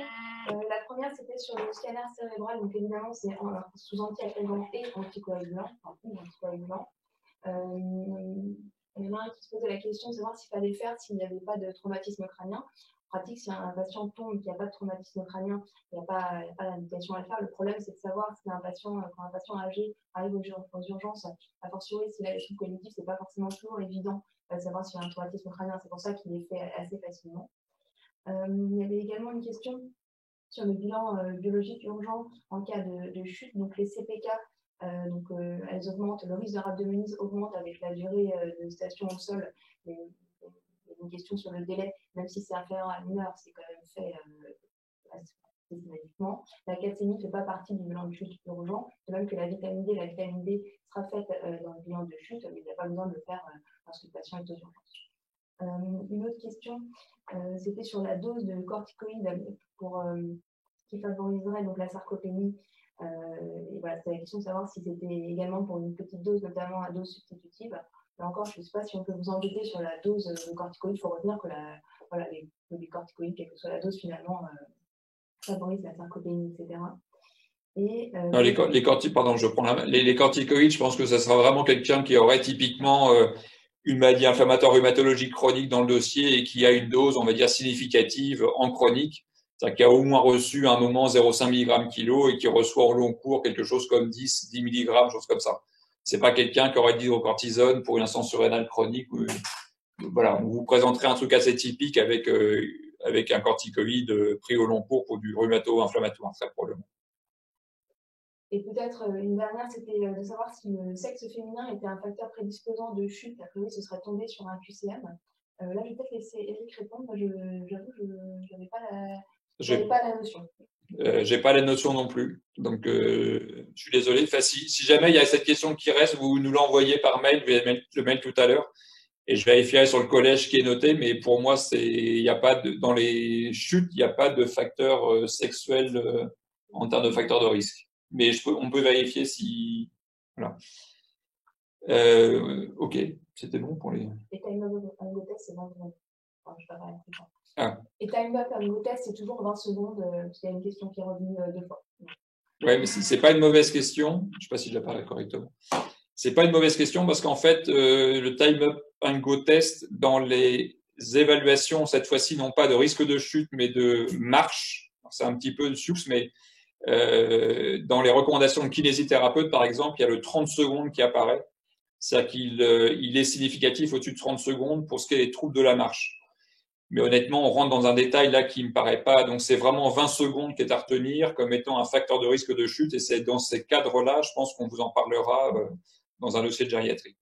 La première, c'était sur le scanner cérébral. Donc, évidemment, c'est sous antiagrégant et anticoagulant. Il y en a un qui se posait la question de savoir s'il fallait faire s'il n'y avait pas de traumatisme crânien. En pratique, si un patient tombe et qu'il n'y a pas de traumatisme crânien, il n'y a pas d'indication à le faire. Le problème, c'est de savoir si quand un patient âgé arrive aux urgences, a fortiori, s'il a des troubles cognitifs, ce n'est pas forcément toujours évident de savoir s'il y a un traumatisme crânien. C'est pour ça qu'il est fait assez facilement. Il y avait également une question sur le bilan biologique urgent en cas de chute. Donc les CPK, elles augmentent, le risque de rhabdoménise augmente avec la durée de station au sol. Il y a une question sur le délai, même si c'est inférieur à 1 heure, c'est quand même fait systématiquement. La calcémie ne fait pas partie du bilan de chute urgent, de même que la vitamine D. La vitamine D sera faite dans le bilan de chute, mais il n'y a pas besoin de le faire lorsque le patient est aux urgences. Une autre question, c'était sur la dose de corticoïdes qui favoriserait donc la sarcopénie. Et voilà, c'était la question de savoir si c'était également pour une petite dose, notamment à dose substitutive. Là encore, je ne sais pas si on peut vous embêter sur la dose de corticoïdes. Il faut retenir que les corticoïdes, quelle que soit la dose, finalement, favorisent la sarcopénie, etc. Non, les corticoïdes, je pense que ça sera vraiment quelqu'un qui aurait typiquement une maladie inflammatoire rhumatologique chronique dans le dossier et qui a une dose, on va dire, significative en chronique. C'est-à-dire qui a au moins reçu à un moment 0,5 mg kilo et qui reçoit au long cours quelque chose comme 10 mg, chose comme ça. C'est pas quelqu'un qui aurait d'hydrocortisone pour une insuffisance surrénale chronique. Voilà, on vous présenterait un truc assez typique avec un corticoïde pris au long cours pour du rhumato-inflammatoire, très probablement. Et peut-être une dernière, c'était de savoir si le sexe féminin était un facteur prédisposant de chute. A priori, ce serait tombé sur un QCM. Là, je vais peut-être laisser Eric répondre. Moi, j'avoue, je n'avais pas la notion. J'ai pas la notion non plus, donc je suis désolé. Enfin, si jamais il y a cette question qui reste, vous nous l'envoyez par mail, je vais mettre le mail tout à l'heure et je vérifierai sur le collège qui est noté. Mais pour moi, il y a pas dans les chutes, il n'y a pas de facteur sexuel en termes de facteur de risque. Mais on peut vérifier si voilà. Ok, c'était bon pour les. Et time up and go test, c'est 20 secondes. Enfin, je parle Ah. Et time up and go test, c'est toujours 20 secondes, parce qu'il y a une question qui est revenue 2 fois. Ouais, mais c'est pas une mauvaise question. Je sais pas si je la parle correctement. C'est pas une mauvaise question parce qu'en fait, le time up and go test dans les évaluations cette fois-ci n'ont pas de risque de chute mais de marche. C'est un petit peu de sus, mais dans les recommandations de kinésithérapeute, par exemple, il y a le 30 secondes qui apparaît. C'est-à-dire qu'il est significatif au-dessus de 30 secondes pour ce qui est des troubles de la marche. Mais honnêtement, on rentre dans un détail là qui me paraît pas. Donc, c'est vraiment 20 secondes qui est à retenir comme étant un facteur de risque de chute. Et c'est dans ces cadres-là, je pense qu'on vous en parlera dans un dossier de gériatrie.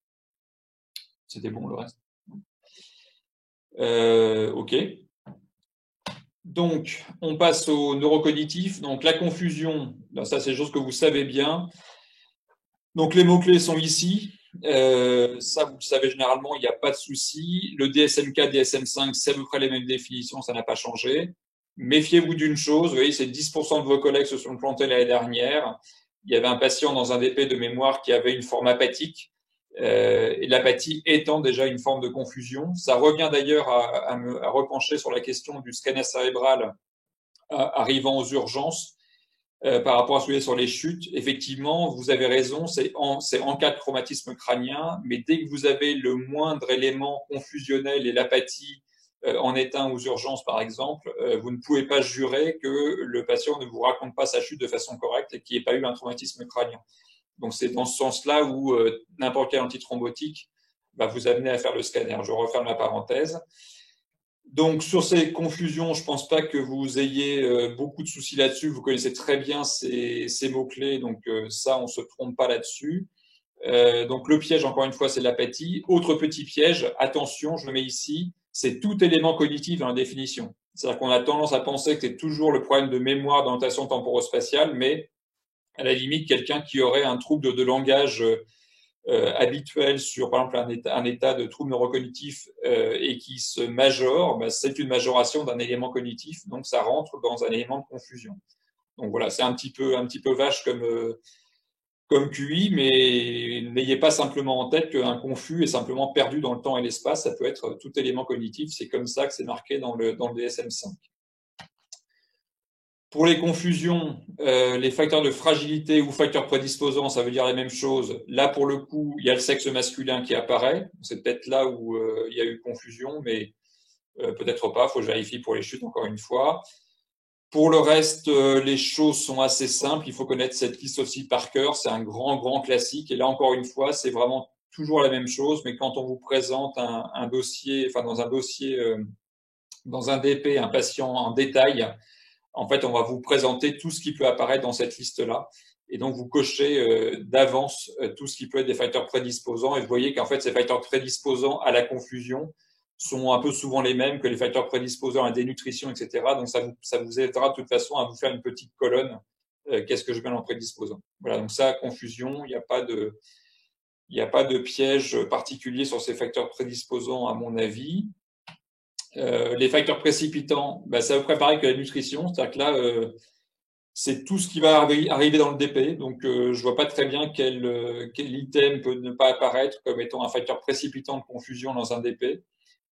C'était bon, le reste. OK. Donc, on passe au neurocognitif. Donc, la confusion, ben, ça, c'est des choses que vous savez bien. Donc, les mots-clés sont ici. Ça, vous le savez généralement, il n'y a pas de souci. Le DSM-4, DSM-5, c'est à peu près les mêmes définitions, ça n'a pas changé. Méfiez-vous d'une chose, vous voyez, c'est 10% de vos collègues se sont plantés l'année dernière. Il y avait un patient dans un DP de mémoire qui avait une forme apathique. Et l'apathie étant déjà une forme de confusion. Ça revient d'ailleurs à repencher sur la question du scanner cérébral arrivant aux urgences. Par rapport à ce que vous sur les chutes, effectivement, vous avez raison, c'est en cas de traumatisme crânien, mais dès que vous avez le moindre élément confusionnel et l'apathie en éteint aux urgences, par exemple, vous ne pouvez pas jurer que le patient ne vous raconte pas sa chute de façon correcte et qu'il n'y ait pas eu un traumatisme crânien. Donc, c'est dans ce sens-là où n'importe quel antithrombotique va vous amener à faire le scanner. Je referme la parenthèse. Donc, sur ces confusions, je ne pense pas que vous ayez beaucoup de soucis là-dessus. Vous connaissez très bien ces mots-clés, donc ça, on ne se trompe pas là-dessus. Donc, le piège, encore une fois, c'est l'apathie. Autre petit piège, attention, je le mets ici, c'est tout élément cognitif dans la définition. C'est-à-dire qu'on a tendance à penser que c'est toujours le problème de mémoire d'orientation temporospatiale, mais à la limite, quelqu'un qui aurait un trouble de langage habituel sur, par exemple, un état de trouble neurocognitif et qui se majore, bah, c'est une majoration d'un élément cognitif, donc ça rentre dans un élément de confusion. Donc voilà, c'est un petit peu vache comme QI, mais n'ayez pas simplement en tête qu'un confus est simplement perdu dans le temps et l'espace, ça peut être tout élément cognitif, c'est comme ça que c'est marqué dans le DSM-5. Pour les confusions, les facteurs de fragilité ou facteurs prédisposants, ça veut dire la même chose. Là, pour le coup, il y a le sexe masculin qui apparaît. C'est peut-être là où il y a eu confusion, mais peut-être pas. Il faut que je vérifie pour les chutes, encore une fois. Pour le reste, les choses sont assez simples. Il faut connaître cette liste aussi par cœur. C'est un grand classique. Et là, encore une fois, c'est vraiment toujours la même chose. Mais quand on vous présente un dossier, enfin dans un dossier, dans un DP, un patient en détail, en fait, on va vous présenter tout ce qui peut apparaître dans cette liste-là. Et donc, vous cochez d'avance tout ce qui peut être des facteurs prédisposants. Et vous voyez qu'en fait, ces facteurs prédisposants à la confusion sont un peu souvent les mêmes que les facteurs prédisposants à la dénutrition, etc. Donc, ça vous aidera de toute façon à vous faire une petite colonne. Qu'est-ce que je mets en prédisposant? Voilà, donc ça, confusion, il n'y a pas de piège particulier sur ces facteurs prédisposants, à mon avis. Les facteurs précipitants, bah, c'est à peu près pareil que la nutrition, c'est-à-dire que là, c'est tout ce qui va arriver dans le DP, donc je vois pas très bien quel item peut ne pas apparaître comme étant un facteur précipitant de confusion dans un DP.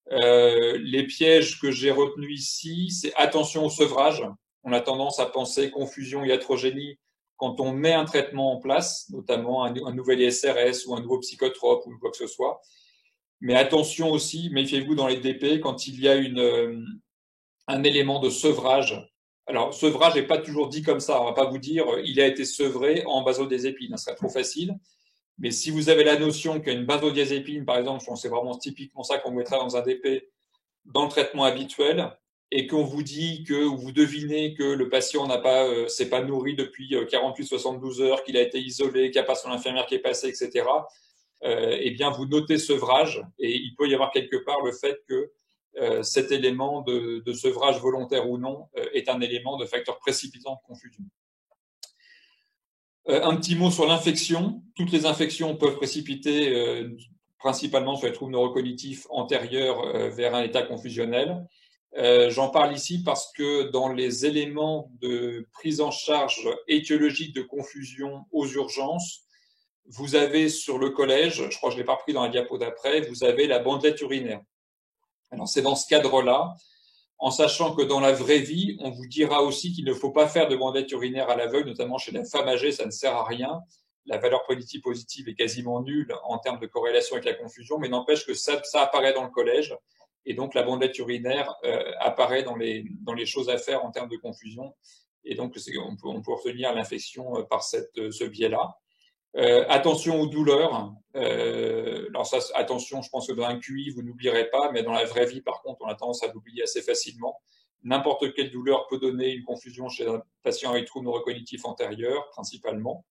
Les pièges que j'ai retenus ici, c'est attention au sevrage. On a tendance à penser confusion et iatrogénie quand on met un traitement en place, notamment un nouvel ISRS ou un nouveau psychotrope ou quoi que ce soit. Mais attention aussi, méfiez-vous dans les DP quand il y a un élément de sevrage Alors, sevrage n'est pas toujours dit comme ça. On ne va pas vous dire il a été sevré en benzodiazépine. Ce serait trop facile. Mais si vous avez la notion qu'une benzodiazépine, par exemple, je pense que c'est vraiment typiquement ça qu'on mettra dans un DP, dans le traitement habituel, et qu'on vous dit que, ou vous devinez que le patient s'est pas nourri depuis 48-72 heures, qu'il a été isolé, qu'il n'y a pas son infirmière qui est passée, etc., eh bien, vous notez sevrage, et il peut y avoir quelque part le fait que cet élément de sevrage volontaire ou non est un élément de facteur précipitant de confusion. Un petit mot sur l'infection. Toutes les infections peuvent précipiter principalement sur les troubles neurocognitifs antérieurs vers un état confusionnel. J'en parle ici parce que dans les éléments de prise en charge étiologique de confusion aux urgences, vous avez sur le collège, je crois que je ne l'ai pas pris dans la diapo d'après, vous avez la bandelette urinaire. Alors c'est dans ce cadre-là, en sachant que dans la vraie vie, on vous dira aussi qu'il ne faut pas faire de bandelette urinaire à l'aveugle, notamment chez la femme âgée, ça ne sert à rien. La valeur prédictive positive est quasiment nulle en termes de corrélation avec la confusion, mais n'empêche que ça apparaît dans le collège. Et donc la bandelette urinaire apparaît dans les choses à faire en termes de confusion. Et donc on peut retenir l'infection par ce biais-là. Attention aux douleurs. Alors ça, attention, je pense que dans un QI, vous n'oublierez pas, mais dans la vraie vie, par contre, on a tendance à l'oublier assez facilement. N'importe quelle douleur peut donner une confusion chez un patient avec trouble neurocognitif antérieur, principalement.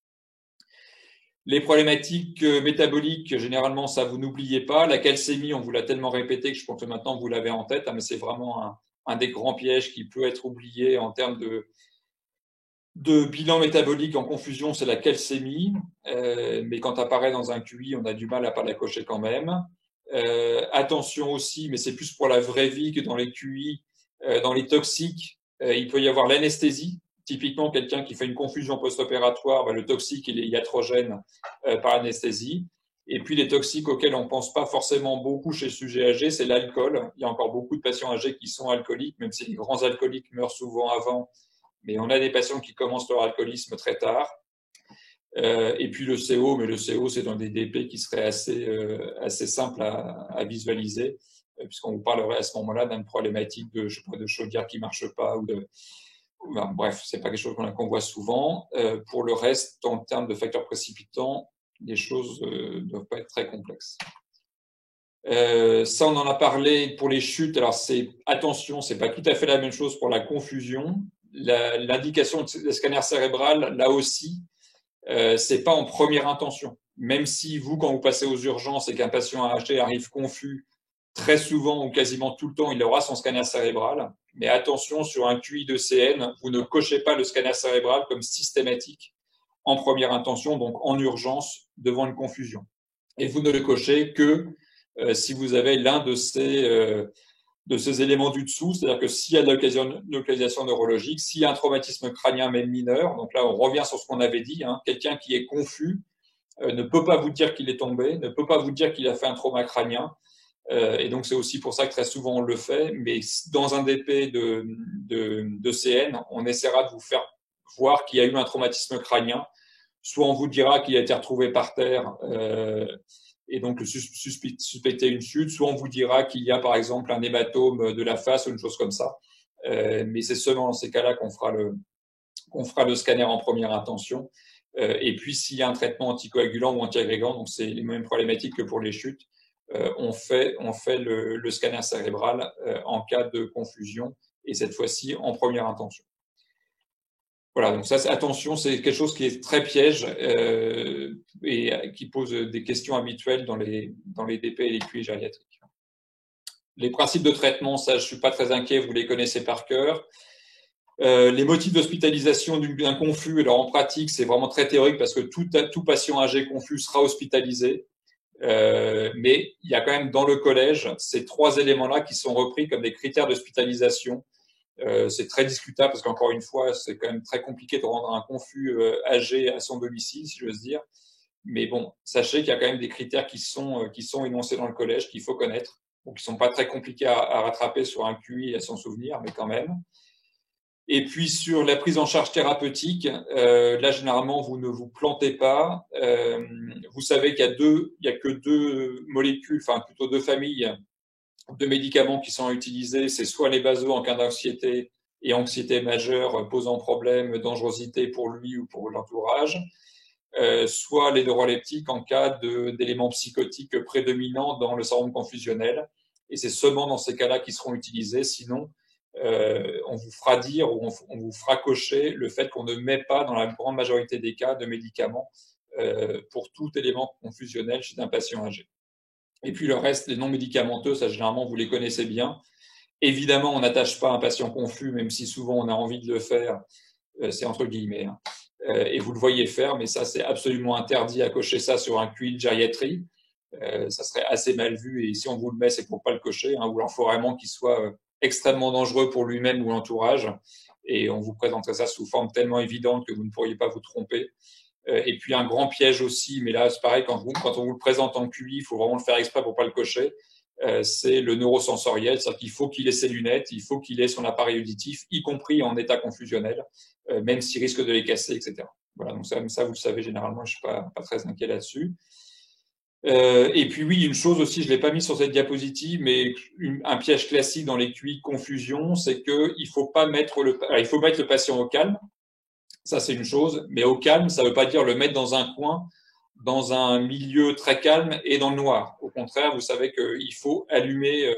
Les problématiques métaboliques, généralement, ça, vous n'oubliez pas. La calcémie, on vous l'a tellement répété que je pense que maintenant, vous l'avez en tête, mais c'est vraiment un des grands pièges qui peut être oublié en termes de bilan métabolique en confusion, c'est la calcémie, mais quand apparaît dans un QI, on a du mal à pas la cocher quand même. Attention aussi, mais c'est plus pour la vraie vie que dans les QI, dans les toxiques, il peut y avoir l'anesthésie. Typiquement, quelqu'un qui fait une confusion post-opératoire, le toxique, il est iatrogène par anesthésie. Et puis les toxiques auxquels on ne pense pas forcément beaucoup chez le sujet âgé, c'est l'alcool. Il y a encore beaucoup de patients âgés qui sont alcooliques, même si les grands alcooliques meurent souvent avant. Mais on a des patients qui commencent leur alcoolisme très tard. Et puis le CO, mais le CO, c'est dans des DP qui seraient assez simples à visualiser, puisqu'on vous parlerait à ce moment-là d'une problématique de chaudière qui ne marche pas. Bref, ce n'est pas quelque chose qu'on voit souvent. Pour le reste, en termes de facteurs précipitants, les choses ne doivent pas être très complexes. Ça, on en a parlé pour les chutes. Alors, attention, c'est pas tout à fait la même chose pour la confusion. L'indication de scanner cérébral, là aussi, c'est pas en première intention. Même si vous, quand vous passez aux urgences et qu'un patient âgé arrive confus, très souvent ou quasiment tout le temps, il aura son scanner cérébral. Mais attention, sur un QI de CN, vous ne cochez pas le scanner cérébral comme systématique en première intention, donc en urgence, devant une confusion. Et vous ne le cochez que si vous avez l'un de ces éléments du dessous, c'est-à-dire que s'il y a de localisation neurologique, s'il y a un traumatisme crânien même mineur, donc là on revient sur ce qu'on avait dit, quelqu'un qui est confus ne peut pas vous dire qu'il est tombé, ne peut pas vous dire qu'il a fait un trauma crânien, et donc c'est aussi pour ça que très souvent on le fait, mais dans un DP de CN, on essaiera de vous faire voir qu'il y a eu un traumatisme crânien, soit on vous dira qu'il a été retrouvé par terre, et donc suspecter une chute, soit on vous dira qu'il y a par exemple un hématome de la face ou une chose comme ça. Mais c'est seulement dans ces cas-là qu'on fera le scanner en première intention. Et puis s'il y a un traitement anticoagulant ou antiagrégant, donc c'est les mêmes problématiques que pour les chutes, on fait le scanner cérébral en cas de confusion, et cette fois-ci en première intention. Voilà, donc ça, attention, c'est quelque chose qui est très piège et qui pose des questions habituelles dans les DP et les QI gériatriques. Les principes de traitement, ça, je ne suis pas très inquiet, vous les connaissez par cœur. Les motifs d'hospitalisation d'un confus, alors en pratique, c'est vraiment très théorique parce que tout patient âgé confus sera hospitalisé. Mais il y a quand même dans le collège ces trois éléments-là qui sont repris comme des critères d'hospitalisation. C'est très discutable parce qu'encore une fois, c'est quand même très compliqué de rendre un confus âgé à son domicile, si j'ose dire. Mais bon, sachez qu'il y a quand même des critères qui sont énoncés dans le collège qu'il faut connaître, ou qui sont pas très compliqués à rattraper sur un QI et à s'en souvenir, mais quand même. Et puis sur la prise en charge thérapeutique, là généralement vous ne vous plantez pas. Vous savez qu'il y a que deux molécules, enfin plutôt deux familles de médicaments qui sont utilisés, c'est soit les basos en cas d'anxiété, et anxiété majeure posant problème, dangerosité pour lui ou pour l'entourage, soit les neuroleptiques en cas d'éléments psychotiques prédominants dans le syndrome confusionnel. Et c'est seulement dans ces cas-là qu'ils seront utilisés. Sinon, on vous fera dire ou on vous fera cocher le fait qu'on ne met pas, dans la grande majorité des cas, de médicaments pour tout élément confusionnel chez un patient âgé. Et puis le reste, les non médicamenteux, ça généralement vous les connaissez bien. Évidemment, on n'attache pas un patient confus, même si souvent on a envie de le faire. C'est entre guillemets. Hein. Et vous le voyez faire, mais ça, c'est absolument interdit à cocher ça sur un QI de gériatrie. Ça serait assez mal vu, et si on vous le met, c'est pour pas le cocher, hein, ou il faut vraiment qu'il soit extrêmement dangereux pour lui-même ou l'entourage, et on vous présenterait ça sous forme tellement évidente que vous ne pourriez pas vous tromper. Et puis un grand piège aussi, mais là c'est pareil, quand on vous le présente en QI, il faut vraiment le faire exprès pour pas le cocher, c'est le neurosensoriel, c'est-à-dire qu'il faut qu'il ait ses lunettes, il faut qu'il ait son appareil auditif, y compris en état confusionnel, même s'il risque de les casser, etc. Voilà, donc ça vous le savez généralement, je suis pas très inquiet là-dessus. Et puis oui, une chose aussi, je l'ai pas mis sur cette diapositive, mais un piège classique dans les QI confusion, c'est que il faut mettre le patient au calme. Ça, c'est une chose, mais au calme, ça veut pas dire le mettre dans un coin, dans un milieu très calme et dans le noir. Au contraire, vous savez qu'il faut allumer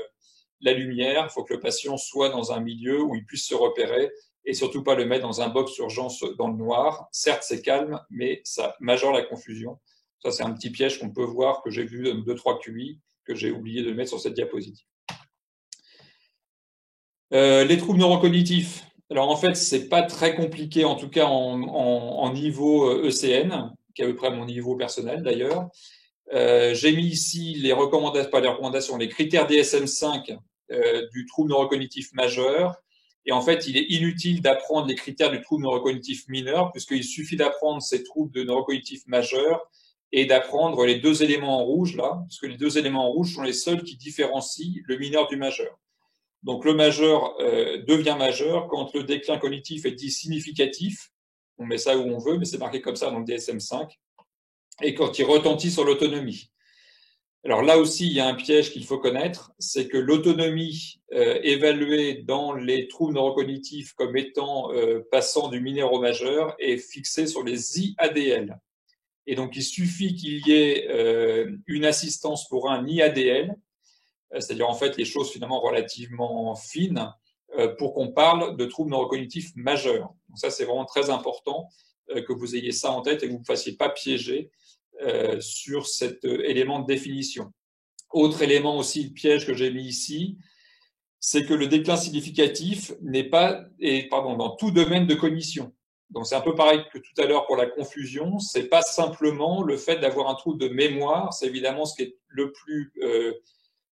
la lumière, il faut que le patient soit dans un milieu où il puisse se repérer, et surtout pas le mettre dans un box urgence dans le noir. Certes, c'est calme, mais ça majeure la confusion. Ça, c'est un petit piège qu'on peut voir, que j'ai vu dans 2-3 QI, que j'ai oublié de mettre sur cette diapositive. Les troubles neurocognitifs. Alors en fait, c'est pas très compliqué, en tout cas en niveau ECN, qui est à peu près mon niveau personnel d'ailleurs. J'ai mis ici les recommandations, pas les recommandations, les critères DSM-5 du trouble neurocognitif majeur. Et en fait, il est inutile d'apprendre les critères du trouble neurocognitif mineur, puisqu'il suffit d'apprendre ces troubles de neurocognitif majeur et d'apprendre les deux éléments en rouge là, parce que les deux éléments en rouge sont les seuls qui différencient le mineur du majeur. Donc le majeur devient majeur quand le déclin cognitif est dit significatif. On met ça où on veut, mais c'est marqué comme ça dans le DSM-5. Et quand il retentit sur l'autonomie. Alors là aussi, il y a un piège qu'il faut connaître, c'est que l'autonomie évaluée dans les troubles neurocognitifs comme étant passant du mineur au majeur est fixée sur les IADL. Et donc, il suffit qu'il y ait une assistance pour un IADL, c'est-à-dire en fait les choses finalement relativement fines, pour qu'on parle de troubles neurocognitifs majeurs. Donc ça, c'est vraiment très important que vous ayez ça en tête et que vous ne vous fassiez pas piéger sur cet élément de définition. Autre élément aussi, le piège que j'ai mis ici, c'est que le déclin significatif n'est pas, dans tout domaine de cognition. Donc c'est un peu pareil que tout à l'heure pour la confusion, c'est pas simplement le fait d'avoir un trouble de mémoire, c'est évidemment ce qui est le plus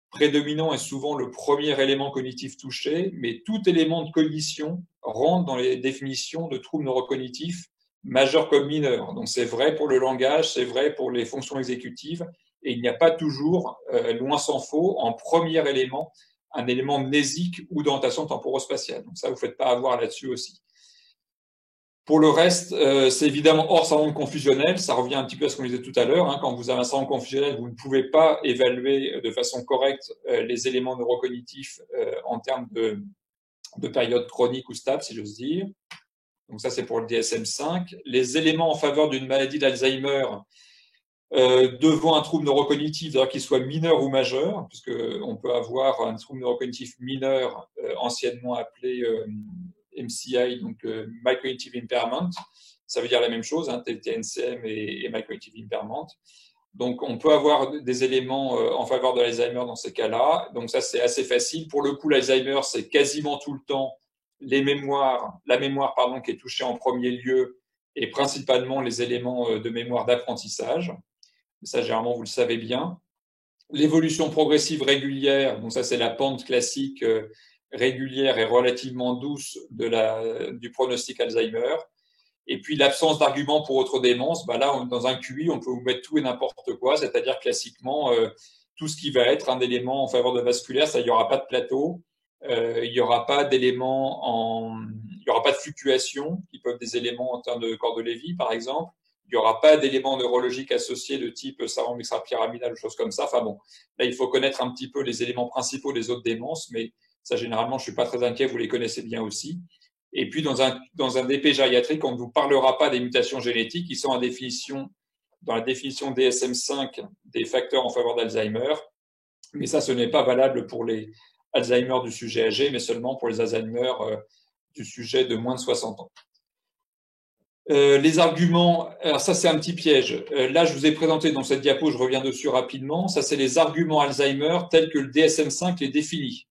prédominant et souvent le premier élément cognitif touché, mais tout élément de cognition rentre dans les définitions de troubles neurocognitifs majeurs comme mineurs. Donc c'est vrai pour le langage, c'est vrai pour les fonctions exécutives, et il n'y a pas toujours, loin s'en faut, en premier élément, un élément mnésique ou d'orientation temporospatiale. Donc ça, vous ne faites pas avoir là-dessus aussi. Pour le reste, c'est évidemment hors syndrome confusionnel. Ça revient un petit peu à ce qu'on disait tout à l'heure. Hein. Quand vous avez un syndrome confusionnel, vous ne pouvez pas évaluer de façon correcte les éléments neurocognitifs en termes de période chronique ou stable, si j'ose dire. Donc ça, c'est pour le DSM-5. Les éléments en faveur d'une maladie d'Alzheimer devant un trouble neurocognitif, d'ailleurs qu'il soit mineur ou majeur, puisqu'on peut avoir un trouble neurocognitif mineur, anciennement appelé MCI, donc Mild Cognitive Impairment. Ça veut dire la même chose, hein, TNCM et Mild Cognitive Impairment. Donc, on peut avoir des éléments en faveur de l'Alzheimer dans ces cas-là. Donc, ça, c'est assez facile. Pour le coup, l'Alzheimer, c'est quasiment tout le temps la mémoire qui est touchée en premier lieu, et principalement les éléments de mémoire d'apprentissage. Ça, généralement, vous le savez bien. L'évolution progressive régulière, donc ça, c'est la pente classique régulière et relativement douce du pronostic Alzheimer. Et puis l'absence d'arguments pour autre démence, là, dans un QI, on peut vous mettre tout et n'importe quoi, c'est-à-dire classiquement tout ce qui va être un élément en faveur de vasculaire, ça, il n'y aura pas de plateau, il n'y aura pas d'éléments il n'y aura pas de fluctuations qui peuvent être des éléments en termes de corps de Lévy, par exemple. Il n'y aura pas d'éléments neurologiques associés de type syndrome extrapyramidal ou choses comme ça. Enfin bon, là, il faut connaître un petit peu les éléments principaux des autres démences, mais Ça, généralement, je suis pas très inquiet, vous les connaissez bien aussi. Et puis, dans un DP gériatrique, on ne vous parlera pas des mutations génétiques qui sont dans la définition DSM-5 des facteurs en faveur d'Alzheimer. Mais ça, ce n'est pas valable pour les Alzheimer du sujet âgé, mais seulement pour les Alzheimer du sujet de moins de 60 ans. Les arguments, alors ça c'est un petit piège. Là, je vous ai présenté dans cette diapo, je reviens dessus rapidement. Ça, c'est les arguments Alzheimer tels que le DSM-5 les définit.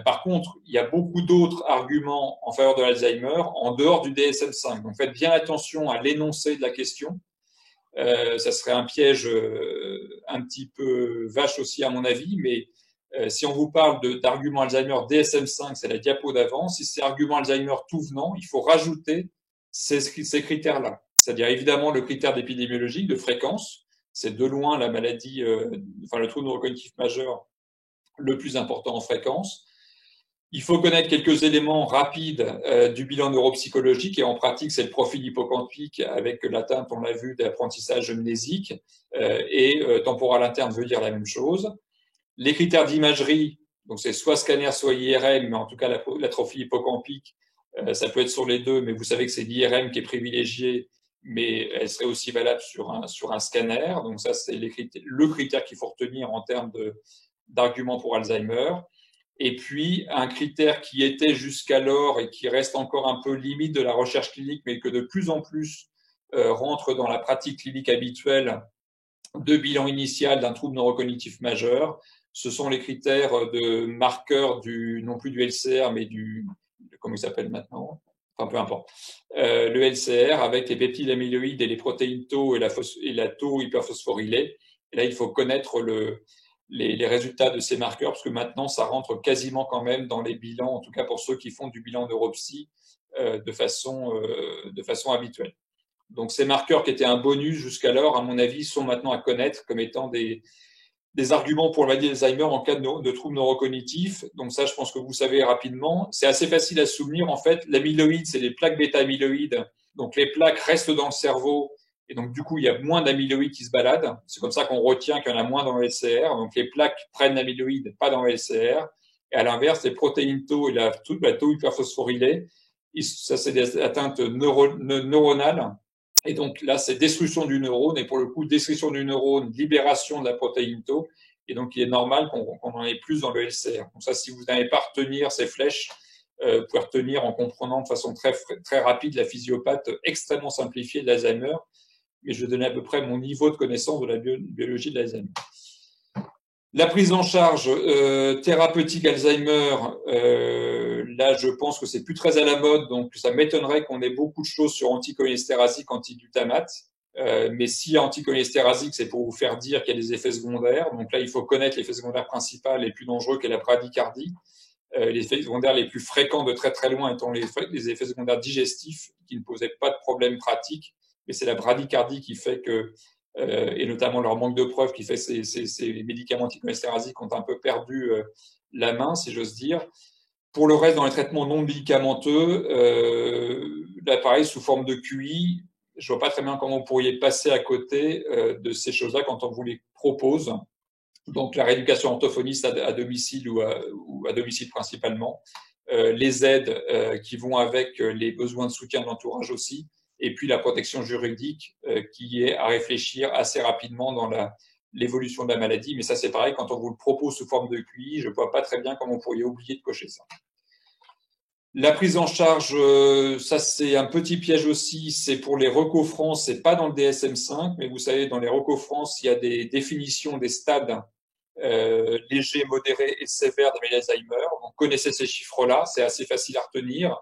Par contre, il y a beaucoup d'autres arguments en faveur de l'Alzheimer en dehors du DSM-5. Donc, faites bien attention à l'énoncé de la question. Ça serait un piège un petit peu vache aussi à mon avis, mais si on vous parle d'arguments Alzheimer DSM-5, c'est la diapo d'avant. Si c'est argument Alzheimer tout venant, il faut rajouter ces critères-là. C'est-à-dire évidemment le critère d'épidémiologie, de fréquence. C'est de loin la maladie, enfin le trouble neurocognitif majeur le plus important en fréquence. Il faut connaître quelques éléments rapides du bilan neuropsychologique et en pratique, c'est le profil hippocampique avec l'atteinte, on l'a vu, d'apprentissage mnésique et temporal interne veut dire la même chose. Les critères d'imagerie, donc c'est soit scanner, soit IRM, mais en tout cas l'atrophie hippocampique, ça peut être sur les deux, mais vous savez que c'est l'IRM qui est privilégié, mais elle serait aussi valable sur un scanner. Donc ça, c'est le critère qu'il faut retenir en termes d'arguments pour Alzheimer. Et puis, un critère qui était jusqu'alors et qui reste encore un peu limite de la recherche clinique, mais que de plus en plus rentre dans la pratique clinique habituelle de bilan initial d'un trouble neurocognitif majeur, ce sont les critères de marqueurs non plus du LCR, mais comment il s'appelle maintenant? Enfin, peu importe. Le LCR avec les peptides amyloïdes et les protéines tau et la tau hyperphosphorylée. Et là, il faut connaître les résultats de ces marqueurs, parce que maintenant, ça rentre quasiment quand même dans les bilans, en tout cas pour ceux qui font du bilan neuropsy de façon habituelle. Donc, ces marqueurs qui étaient un bonus jusqu'alors, à mon avis, sont maintenant à connaître comme étant des arguments pour la maladie d'Alzheimer en cas de troubles neurocognitifs. Donc, ça, je pense que vous savez rapidement. C'est assez facile à souvenir. En fait, l'amyloïde, c'est les plaques bêta-amyloïdes. Donc, les plaques restent dans le cerveau. Et donc, du coup, il y a moins d'amyloïdes qui se baladent. C'est comme ça qu'on retient qu'il y en a moins dans le LCR. Donc, les plaques prennent l'amyloïde, pas dans le LCR. Et à l'inverse, les protéines tau et la tau hyperphosphorylée, ça, c'est des atteintes neuronales. Et donc là, c'est destruction du neurone, et pour le coup, destruction du neurone, libération de la protéine tau, et donc il est normal qu'on en ait plus dans le LCR. Donc ça, si vous n'avez pas à retenir ces flèches, vous pouvez retenir en comprenant de façon très, très rapide la physiopathe extrêmement simplifiée de l'Alzheimer, mais je vais donner à peu près mon niveau de connaissance de la biologie de l'Alzheimer. La prise en charge thérapeutique Alzheimer, là, je pense que c'est plus très à la mode, donc ça m'étonnerait qu'on ait beaucoup de choses sur anticholinestérasique, antiglutamate. Mais si anticholinestérasique, c'est pour vous faire dire qu'il y a des effets secondaires. Donc là, il faut connaître l'effet secondaire principal et plus dangereux qu'est la bradycardie. Les effets secondaires les plus fréquents de très très loin étant les effets secondaires digestifs qui ne posaient pas de problème pratique. Mais c'est la bradycardie qui fait que et notamment leur manque de preuves qui fait que ces médicaments anticholinestérasiques ont un peu perdu la main, si j'ose dire. Pour le reste, dans les traitements non médicamenteux, là, pareil, sous forme de QI, je vois pas très bien comment vous pourriez passer à côté de ces choses-là quand on vous les propose. Donc, la rééducation orthophoniste à domicile ou à domicile principalement, les aides qui vont avec les besoins de soutien de l'entourage aussi, et puis la protection juridique qui est à réfléchir assez rapidement dans l'évolution de la maladie. Mais ça, c'est pareil, quand on vous le propose sous forme de QI, je ne vois pas très bien comment vous pourriez oublier de cocher ça. La prise en charge, ça c'est un petit piège aussi, c'est pour les Reco France, c'est pas dans le DSM-5, mais vous savez, dans les Reco France, il y a des définitions des stades légers, modérés et sévères de Alzheimer. Donc, connaissez ces chiffres-là, c'est assez facile à retenir.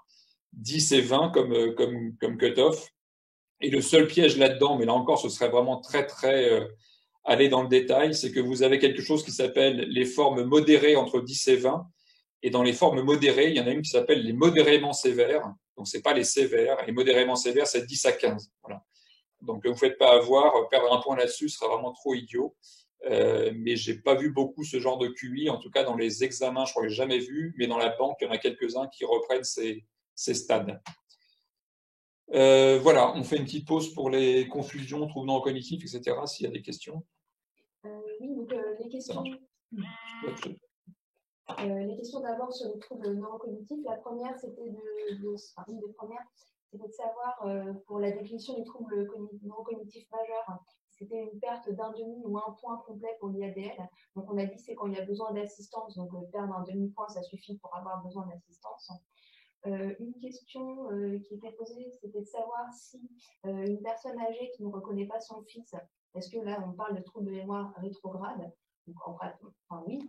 10 et 20 comme cut-off. Et le seul piège là-dedans, mais là encore, ce serait vraiment très, très aller dans le détail, c'est que vous avez quelque chose qui s'appelle les formes modérées entre 10 et 20. Et dans les formes modérées, il y en a une qui s'appelle les modérément sévères. Donc, c'est pas les sévères. Et les modérément sévères, c'est 10 à 15. Voilà. Donc, ne vous faites pas avoir. Perdre un point là-dessus serait vraiment trop idiot. Mais j'ai pas vu beaucoup ce genre de QI. En tout cas, dans les examens, je crois que j'ai jamais vu. Mais dans la banque, il y en a quelques-uns qui reprennent ces stades. Voilà, on fait une petite pause pour les confusions, troubles neurocognitifs, etc. S'il y a des questions. Oui, donc les questions. Les questions d'abord sur les troubles neurocognitifs. La première, c'était une des premières, c'était de savoir pour la définition des troubles neurocognitifs majeurs, c'était une perte d'un demi ou un point complet pour l'IADL. Donc on a dit c'est quand il y a besoin d'assistance, donc perdre un demi-point, ça suffit pour avoir besoin d'assistance. Une question qui était posée, c'était de savoir si une personne âgée qui ne reconnaît pas son fils, est-ce que là on parle de trouble de mémoire rétrograde? Donc, enfin, oui,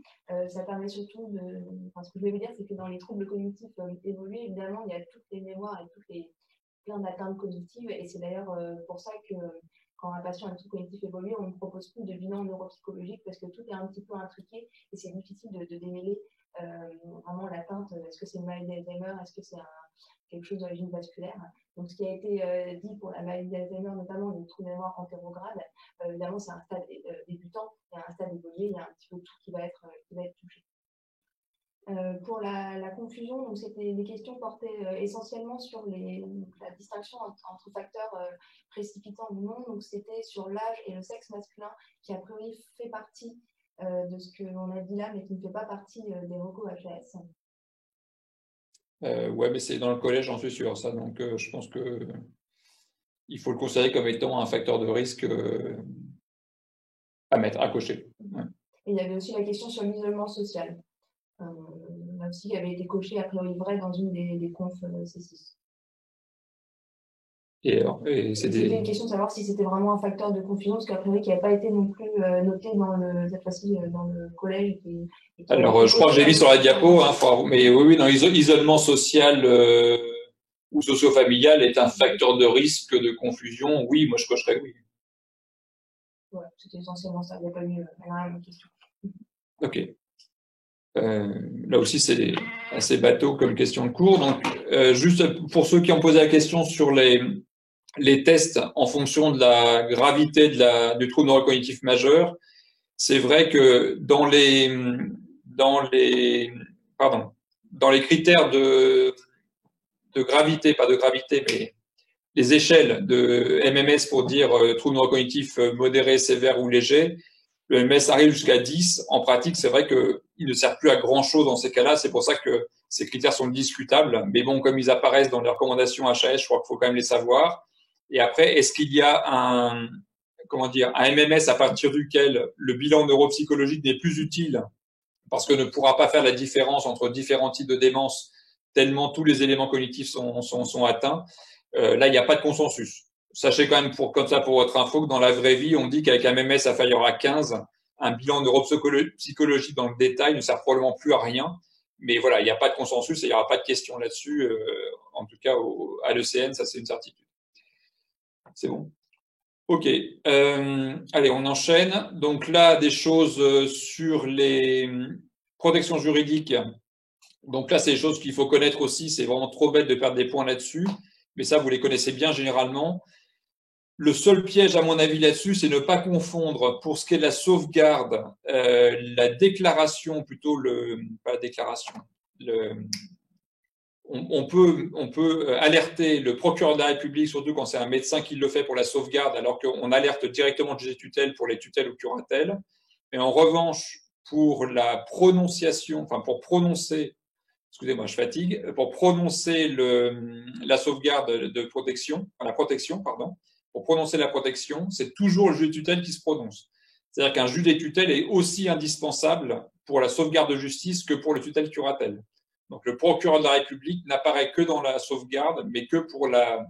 ça permet surtout de. Enfin, ce que je voulais vous dire, c'est que dans les troubles cognitifs évolués, évidemment, il y a toutes les mémoires et plein d'atteintes cognitives. Et c'est d'ailleurs pour ça que quand un patient a un trouble cognitif évolué, on ne propose plus de bilan neuropsychologique parce que tout est un petit peu intriqué et c'est difficile de démêler vraiment l'atteinte. Est-ce que c'est une maladie d'Alzheimer? Est-ce que c'est quelque chose d'origine vasculaire? Donc, ce qui a été dit pour la maladie d'Alzheimer, notamment les troubles de mémoire antérograde, évidemment, c'est un stade débutant, il y a un stade évolué, il y a un petit peu tout qui va être touché. Pour la confusion, donc c'était des questions portaient essentiellement sur la distinction entre facteurs précipitants ou non. Donc c'était sur l'âge et le sexe masculin qui a priori fait partie de ce qu'on a dit là, mais qui ne fait pas partie des recos HAS. Ouais, mais c'est dans le collège, j'en suis sûr, ça. Donc, je pense que il faut le considérer comme étant un facteur de risque à mettre, à cocher. Ouais. Et il y avait aussi la question sur l'isolement social, là aussi qui avait été coché a priori vrai dans une des confs C6. C'était une question de savoir si c'était vraiment un facteur de confusion, parce qu'a priori qui n'a pas été non plus noté cette fois-ci dans le collège. Alors, je crois que j'ai mis sur la diapo, hein, mais oui, non, isolement social ou socio-familial est un facteur de risque de confusion. Oui, moi je cocherais oui. Ouais, c'était essentiellement ça. Il n'y a pas eu la même question. Ok. Là aussi, c'est assez bateau comme question de cours. Donc, juste pour ceux qui ont posé la question sur les tests en fonction de la gravité du trouble neurocognitif majeur, c'est vrai que dans les critères de gravité, pas de gravité, mais les échelles de MMS pour dire trouble neurocognitif modéré, sévère ou léger, le MMS arrive jusqu'à 10. En pratique, c'est vrai qu'il ne sert plus à grand-chose dans ces cas-là. C'est pour ça que ces critères sont discutables. Mais bon, comme ils apparaissent dans les recommandations HAS, je crois qu'il faut quand même les savoir. Et après, est-ce qu'il y a un MMS à partir duquel le bilan neuropsychologique n'est plus utile parce que ne pourra pas faire la différence entre différents types de démence tellement tous les éléments cognitifs sont atteints. Là, il n'y a pas de consensus. Sachez quand même, pour votre info, que dans la vraie vie, on dit qu'avec un MMS inférieur à 15, un bilan neuropsychologique dans le détail ne sert probablement plus à rien. Mais voilà, il n'y a pas de consensus et il n'y aura pas de question là-dessus. En tout cas, à l'ECN, ça c'est une certitude. C'est bon? Ok. Allez, on enchaîne. Donc là, des choses sur les protections juridiques. Donc là, c'est des choses qu'il faut connaître aussi. C'est vraiment trop bête de perdre des points là-dessus. Mais ça, vous les connaissez bien généralement. Le seul piège, à mon avis, là-dessus, c'est ne pas confondre, pour ce qui est de la sauvegarde, la déclaration, plutôt pas la déclaration, on peut alerter le procureur de la République, surtout quand c'est un médecin qui le fait pour la sauvegarde, alors qu'on alerte directement le juge des tutelles pour les tutelles ou curatelles. Et en revanche, pour la prononciation, enfin pour prononcer, excusez-moi, je fatigue, pour prononcer la sauvegarde de protection, la protection, pardon, pour prononcer la protection, c'est toujours le juge des tutelles qui se prononce. C'est-à-dire qu'un juge des tutelles est aussi indispensable pour la sauvegarde de justice que pour le tutelle curatelle. Donc le procureur de la République n'apparaît que dans la sauvegarde, mais que pour la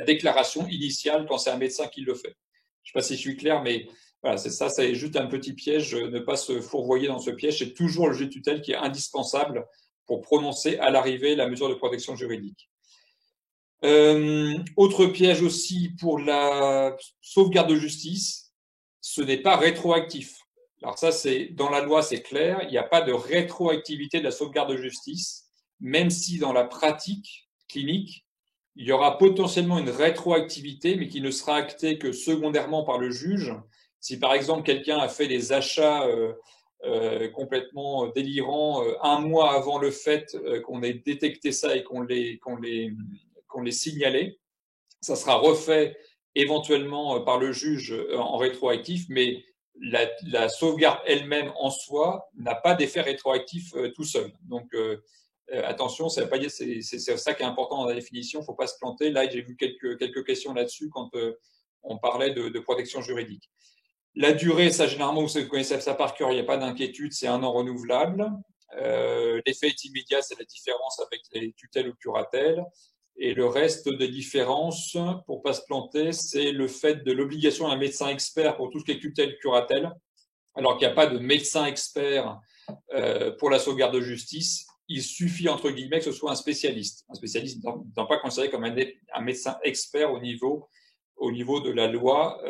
déclaration initiale quand c'est un médecin qui le fait. Je ne sais pas si je suis clair, mais voilà, c'est ça, c'est juste un petit piège, ne pas se fourvoyer dans ce piège. C'est toujours le juge de tutelle qui est indispensable pour prononcer à l'arrivée la mesure de protection juridique. Autre piège aussi pour la sauvegarde de justice, ce n'est pas rétroactif. Alors ça, c'est dans la loi, c'est clair, il n'y a pas de rétroactivité de la sauvegarde de justice, même si dans la pratique clinique, il y aura potentiellement une rétroactivité, mais qui ne sera actée que secondairement par le juge. Si par exemple quelqu'un a fait des achats complètement délirants un mois avant le fait qu'on ait détecté ça et qu'on l'ait signalé, ça sera refait éventuellement par le juge en rétroactif, mais la sauvegarde elle-même en soi n'a pas d'effet rétroactif tout seul. Donc, attention, c'est ça qui est important dans la définition, il ne faut pas se planter. Là, j'ai vu quelques questions là-dessus quand on parlait de protection juridique. La durée, ça, généralement, vous connaissez ça par cœur, il n'y a pas d'inquiétude, c'est 1 an renouvelable. L'effet est immédiat, c'est la différence avec les tutelles ou curatelles. Et le reste des différences, pour ne pas se planter, c'est le fait de l'obligation d'un médecin expert pour tout ce qui est tutelle curatelle, alors qu'il n'y a pas de médecin expert pour la sauvegarde de justice. Il suffit, entre guillemets, que ce soit un spécialiste. Un spécialiste n'étant pas considéré comme un médecin expert au niveau de la loi,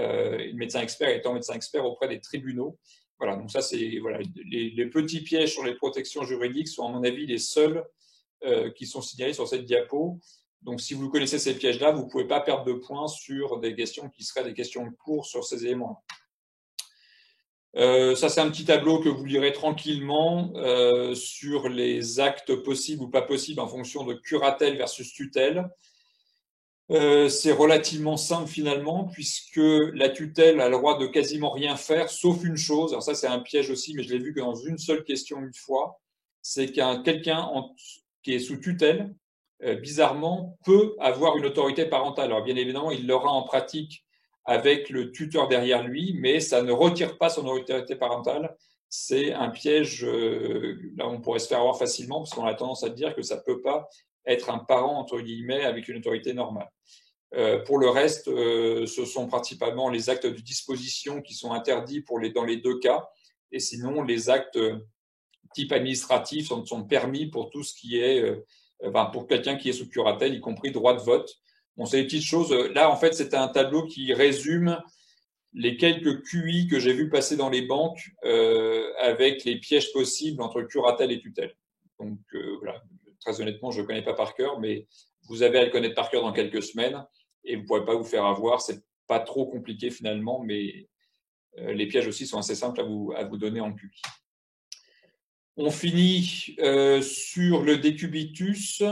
médecin expert étant médecin expert auprès des tribunaux. Voilà, donc ça, c'est voilà, les petits pièges sur les protections juridiques sont, à mon avis, les seuls qui sont signalés sur cette diapo. Donc, si vous connaissez ces pièges-là, vous ne pouvez pas perdre de points sur des questions qui seraient des questions de cours sur ces éléments. Ça, c'est un petit tableau que vous lirez tranquillement sur les actes possibles ou pas possibles en fonction de curatelle versus tutelle. C'est relativement simple finalement, puisque la tutelle a le droit de quasiment rien faire, sauf une chose. Alors ça, c'est un piège aussi, mais je l'ai vu que dans une seule question une fois. C'est quelqu'un qui est sous tutelle, bizarrement, peut avoir une autorité parentale. Alors bien évidemment, il l'aura en pratique avec le tuteur derrière lui, mais ça ne retire pas son autorité parentale. C'est un piège, là on pourrait se faire avoir facilement, parce qu'on a tendance à dire que ça ne peut pas être un parent, entre guillemets, avec une autorité normale. Pour le reste, ce sont principalement les actes de disposition qui sont interdits dans les deux cas, et sinon les actes type administratif sont permis pour tout ce qui est, pour quelqu'un qui est sous curatelle, y compris droit de vote. Bon, c'est des petites choses. Là, en fait, c'était un tableau qui résume les quelques QI que j'ai vu passer dans les banques avec les pièges possibles entre curatelle et tutelle. Donc, voilà. Très honnêtement, je ne connais pas par cœur, mais vous avez à le connaître par cœur dans quelques semaines et vous ne pourrez pas vous faire avoir. C'est pas trop compliqué finalement, mais les pièges aussi sont assez simples à vous donner en QI. On finit sur le décubitus.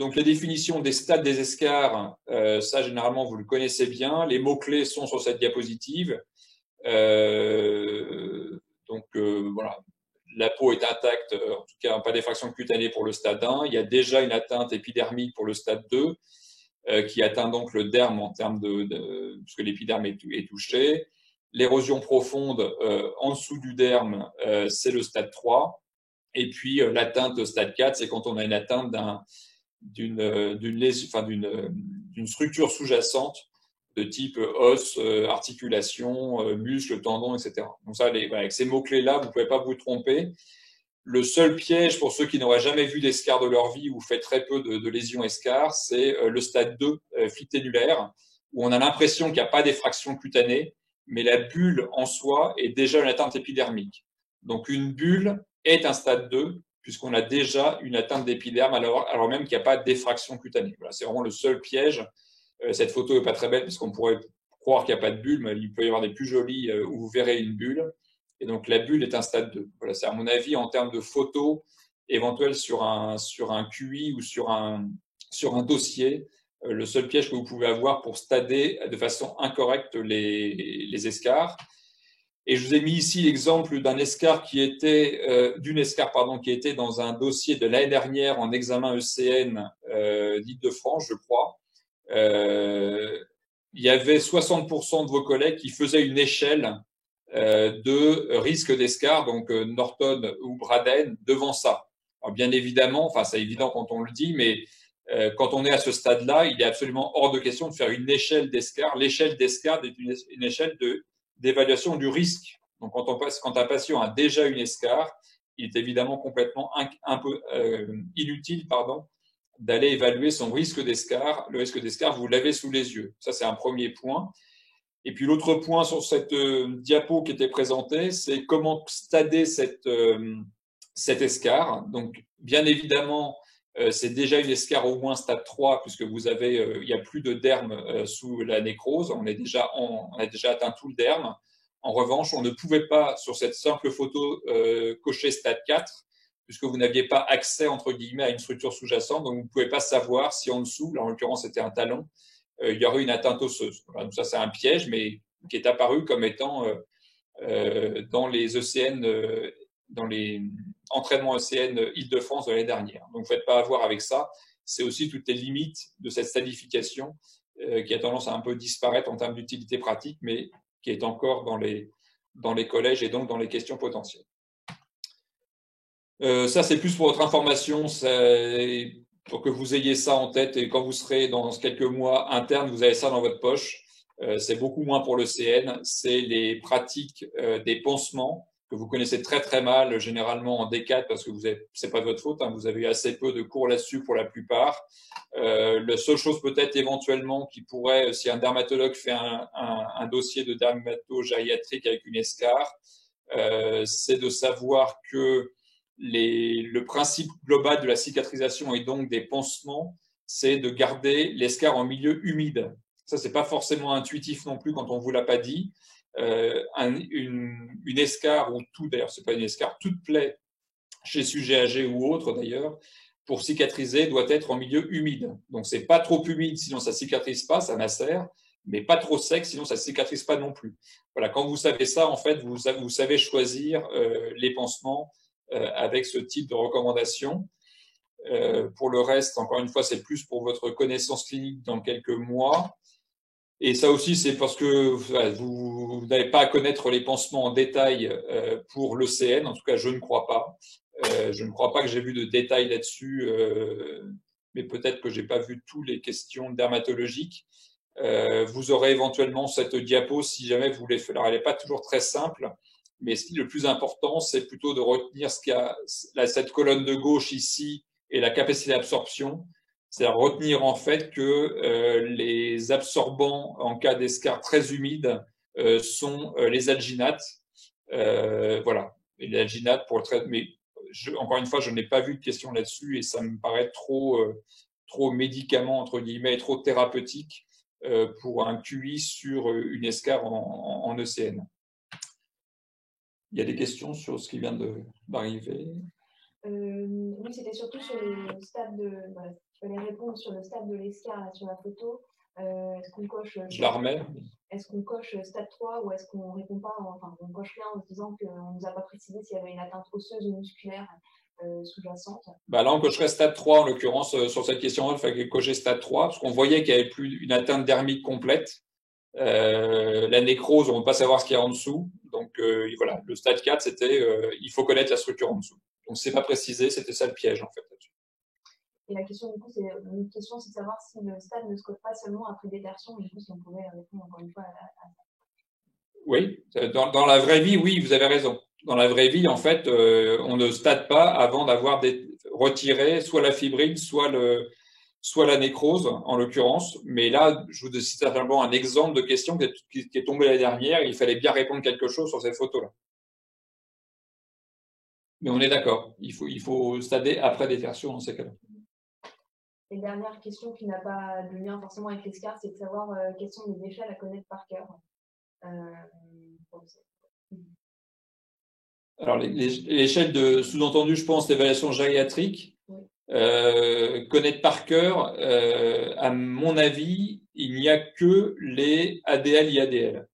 Donc, les définitions des stades des escarres, ça, généralement, vous le connaissez bien. Les mots-clés sont sur cette diapositive. Voilà. La peau est intacte, en tout cas, pas d'effraction cutanée pour le stade 1. Il y a déjà une atteinte épidermique pour le stade 2, qui atteint donc le derme en termes puisque l'épiderme est touché. L'érosion profonde en dessous du derme, c'est le stade 3. Et puis, l'atteinte au stade 4, c'est quand on a une atteinte d'une structure sous-jacente de type os, articulation, muscle, tendon, etc. Donc ça, avec ces mots-clés-là, vous ne pouvez pas vous tromper. Le seul piège pour ceux qui n'auraient jamais vu d'escar de leur vie ou fait très peu de lésions escar, c'est le stade 2, phyténulaire, où on a l'impression qu'il n'y a pas d'effraction cutanée, mais la bulle en soi est déjà une atteinte épidermique. Donc une bulle est un stade 2, puisqu'on a déjà une atteinte d'épiderme, alors même qu'il n'y a pas d'effraction cutanée. Voilà, c'est vraiment le seul piège. Cette photo n'est pas très belle, parce qu'on pourrait croire qu'il n'y a pas de bulle, mais il peut y avoir des plus jolies où vous verrez une bulle. Et donc, la bulle est un stade 2. Voilà, c'est à mon avis, en termes de photos éventuelles sur un QI ou sur un dossier, le seul piège que vous pouvez avoir pour stader de façon incorrecte les escarres. Et je vous ai mis ici l'exemple d'une escarre qui était dans un dossier de l'année dernière en examen ECN d'Île-de-France, je crois. Il y avait 60% de vos collègues qui faisaient une échelle de risque d'escarre, donc Norton ou Braden, devant ça. Alors, bien évidemment, c'est évident quand on le dit, mais quand on est à ce stade-là, il est absolument hors de question de faire une échelle d'escarre. L'échelle d'escarre est une échelle d'évaluation du risque. Donc, quand un patient a déjà une escarre, il est évidemment complètement inutile, d'aller évaluer son risque d'escarre. Le risque d'escarre, vous l'avez sous les yeux. Ça, c'est un premier point. Et puis l'autre point sur cette diapo qui était présentée, c'est comment stader cette escarre. Donc, bien évidemment, c'est déjà une escarre au moins stade 3, puisque il n'y a plus de derme sous la nécrose. On a déjà atteint tout le derme. En revanche, on ne pouvait pas, sur cette simple photo, cocher stade 4, puisque vous n'aviez pas accès, entre guillemets, à une structure sous-jacente. Donc, vous ne pouvez pas savoir si en dessous, là, en l'occurrence, c'était un talon, il y aurait une atteinte osseuse. Voilà, donc ça, c'est un piège, mais qui est apparu comme étant dans les ECN, dans les entraînements ECN Île-de-France de l'année dernière. Donc, ne faites pas avoir avec ça. C'est aussi toutes les limites de cette stadification qui a tendance à un peu disparaître en termes d'utilité pratique, mais qui est encore dans les collèges et donc dans les questions potentielles. Ça, c'est plus pour votre information, pour que vous ayez ça en tête et quand vous serez dans quelques mois internes, vous avez ça dans votre poche. C'est beaucoup moins pour le CN, c'est les pratiques des pansements que vous connaissez très très mal, généralement en D4 parce que c'est pas de votre faute, hein, vous avez eu assez peu de cours là-dessus pour la plupart. La seule chose peut-être éventuellement qui pourrait, si un dermatologue fait un dossier de dermatogériatrique avec une escar, c'est de savoir que le principe global de la cicatrisation et donc des pansements, c'est de garder l'escar en milieu humide. Ça, c'est pas forcément intuitif non plus quand on vous l'a pas dit. Une escar ou tout, d'ailleurs, c'est pas une escar, toute plaie chez sujet âgé ou autre d'ailleurs, pour cicatriser, doit être en milieu humide. Donc, c'est pas trop humide, sinon ça cicatrise pas, ça macère, mais pas trop sec, sinon ça cicatrise pas non plus. Voilà, quand vous savez ça, en fait, vous savez choisir les pansements avec ce type de recommandation. Pour le reste, encore une fois, c'est plus pour votre connaissance clinique dans quelques mois. Et ça aussi, c'est parce que vous n'avez pas à connaître les pansements en détail pour l'ECN. En tout cas, je ne crois pas. Je ne crois pas que j'ai vu de détails là-dessus, mais peut-être que j'ai pas vu toutes les questions dermatologiques. Vous aurez éventuellement cette diapo si jamais vous voulez faire. Alors, elle n'est pas toujours très simple, mais ce qui est le plus important, c'est plutôt de retenir ce qu'il y a, cette colonne de gauche ici et la capacité d'absorption. C'est-à-dire retenir en fait que les absorbants en cas d'escar très humide sont les alginates. Voilà, et les alginates pour le traitement. Mais encore une fois, je n'ai pas vu de question là-dessus et ça me paraît trop médicament entre guillemets et trop thérapeutique pour un QI sur une escar en ECN. Il y a des questions sur ce qui vient d'arriver. Oui, c'était surtout sur le stade de. Voilà, tu fallait répondre sur le stade de l'escar sur la photo. Est-ce qu'on coche. Je la remets. Est-ce qu'on coche stade 3 ou est-ce qu'on répond pas, enfin, on coche rien en se disant qu'on ne nous a pas précisé s'il y avait une atteinte osseuse ou musculaire sous-jacente? Bah là, on cocherait stade 3 en l'occurrence sur cette question-là. Il fallait cocher stade 3 parce qu'on voyait qu'il n'y avait plus une atteinte dermique complète. La nécrose, on ne veut pas savoir ce qu'il y a en dessous. Donc voilà, le stade 4, c'était il faut connaître la structure en dessous. Donc c'est pas précisé, c'était ça le piège en fait. Et la question du coup, c'est de savoir si le stade ne se code pas seulement après déversion, et du coup si on pouvait répondre encore une fois à ça. Oui, dans la vraie vie, oui, vous avez raison. Dans la vraie vie, en fait, on ne stade pas avant d'avoir retiré soit la fibrine, soit la nécrose, en l'occurrence. Mais là, je vous cite simplement un exemple de question qui est tombé l'année dernière. Il fallait bien répondre quelque chose sur cette photo-là. Mais on est d'accord. Il faut stader après déversion dans ces cas-là. Et dernière question qui n'a pas de lien forcément avec l'escar, c'est de savoir quelles sont les échelles à connaître par cœur. Alors, l'échelle de sous-entendu, je pense, d'évaluation gériatrique, oui. Connaître par cœur, à mon avis, il n'y a que les ADL, IADL.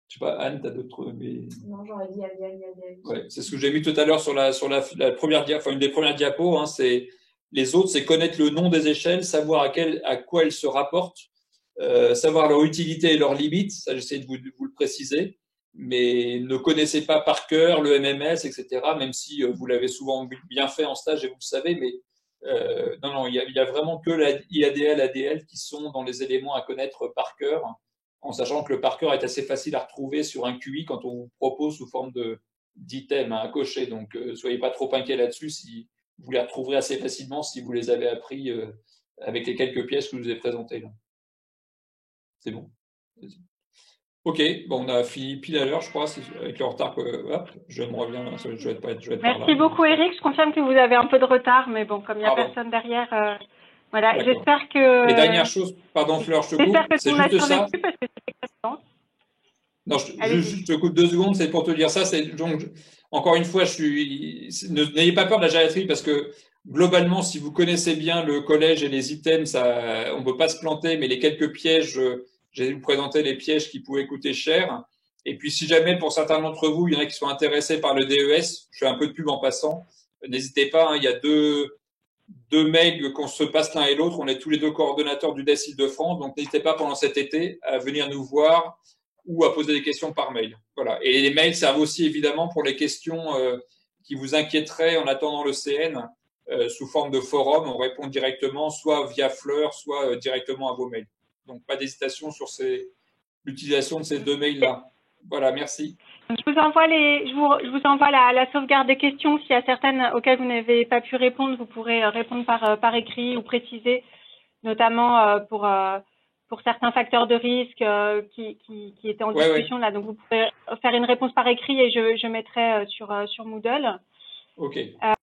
Je sais pas, Anne, tu as d'autres. Mais... Non, j'aurais dit ADL, IADL. Ouais, c'est ce que j'ai vu tout à l'heure sur la première diapo, une des premières diapos. Hein, les autres, c'est connaître le nom des échelles, savoir à quoi elles se rapportent, savoir leur utilité et leurs limites. Ça, j'essaie de vous le préciser. Mais ne connaissez pas par cœur le MMS, etc., même si vous l'avez souvent bien fait en stage et vous le savez, mais non, il y a vraiment que la IADL, ADL qui sont dans les éléments à connaître par cœur, en sachant que le par cœur est assez facile à retrouver sur un QI quand on vous propose sous forme d'items à cocher. Donc, soyez pas trop inquiets là-dessus, si vous les retrouverez assez facilement si vous les avez appris avec les quelques pièces que je vous ai présentées là. C'est bon. Vas-y. Ok, bon, on a fini pile à l'heure, je crois, avec le retard. Hop, je me reviens. Je vais être par là. Merci beaucoup, Eric. Je confirme que vous avez un peu de retard, mais bon, comme il n'y a personne derrière, voilà. J'espère que. Et dernière chose, pardon, Fleur, je te coupe. C'est juste ça. Parce que c'est non, je te coupe 2 secondes, c'est pour te dire ça. Donc, encore une fois, n'ayez pas peur de la gériatrie parce que globalement, si vous connaissez bien le collège et les items, on ne peut pas se planter, mais les quelques pièges. J'ai vous présenter les pièges qui pouvaient coûter cher. Et puis, si jamais, pour certains d'entre vous, il y en a qui sont intéressés par le DES, je fais un peu de pub en passant, n'hésitez pas, hein, il y a deux mails qu'on se passe l'un et l'autre. On est tous les deux coordonnateurs du DES Île-de-France, donc n'hésitez pas pendant cet été à venir nous voir ou à poser des questions par mail. Voilà. Et les mails servent aussi évidemment pour les questions qui vous inquiéteraient en attendant le CN sous forme de forum. On répond directement, soit via Fleur, soit directement à vos mails. Donc pas d'hésitation sur l'utilisation de ces deux mails-là. Voilà, merci. Je vous envoie je vous envoie la sauvegarde des questions. S'il y a certaines auxquelles vous n'avez pas pu répondre, vous pourrez répondre par écrit ou préciser, notamment pour certains facteurs de risque qui étaient en discussion là. Donc vous pouvez faire une réponse par écrit et je mettrai sur Moodle. Ok.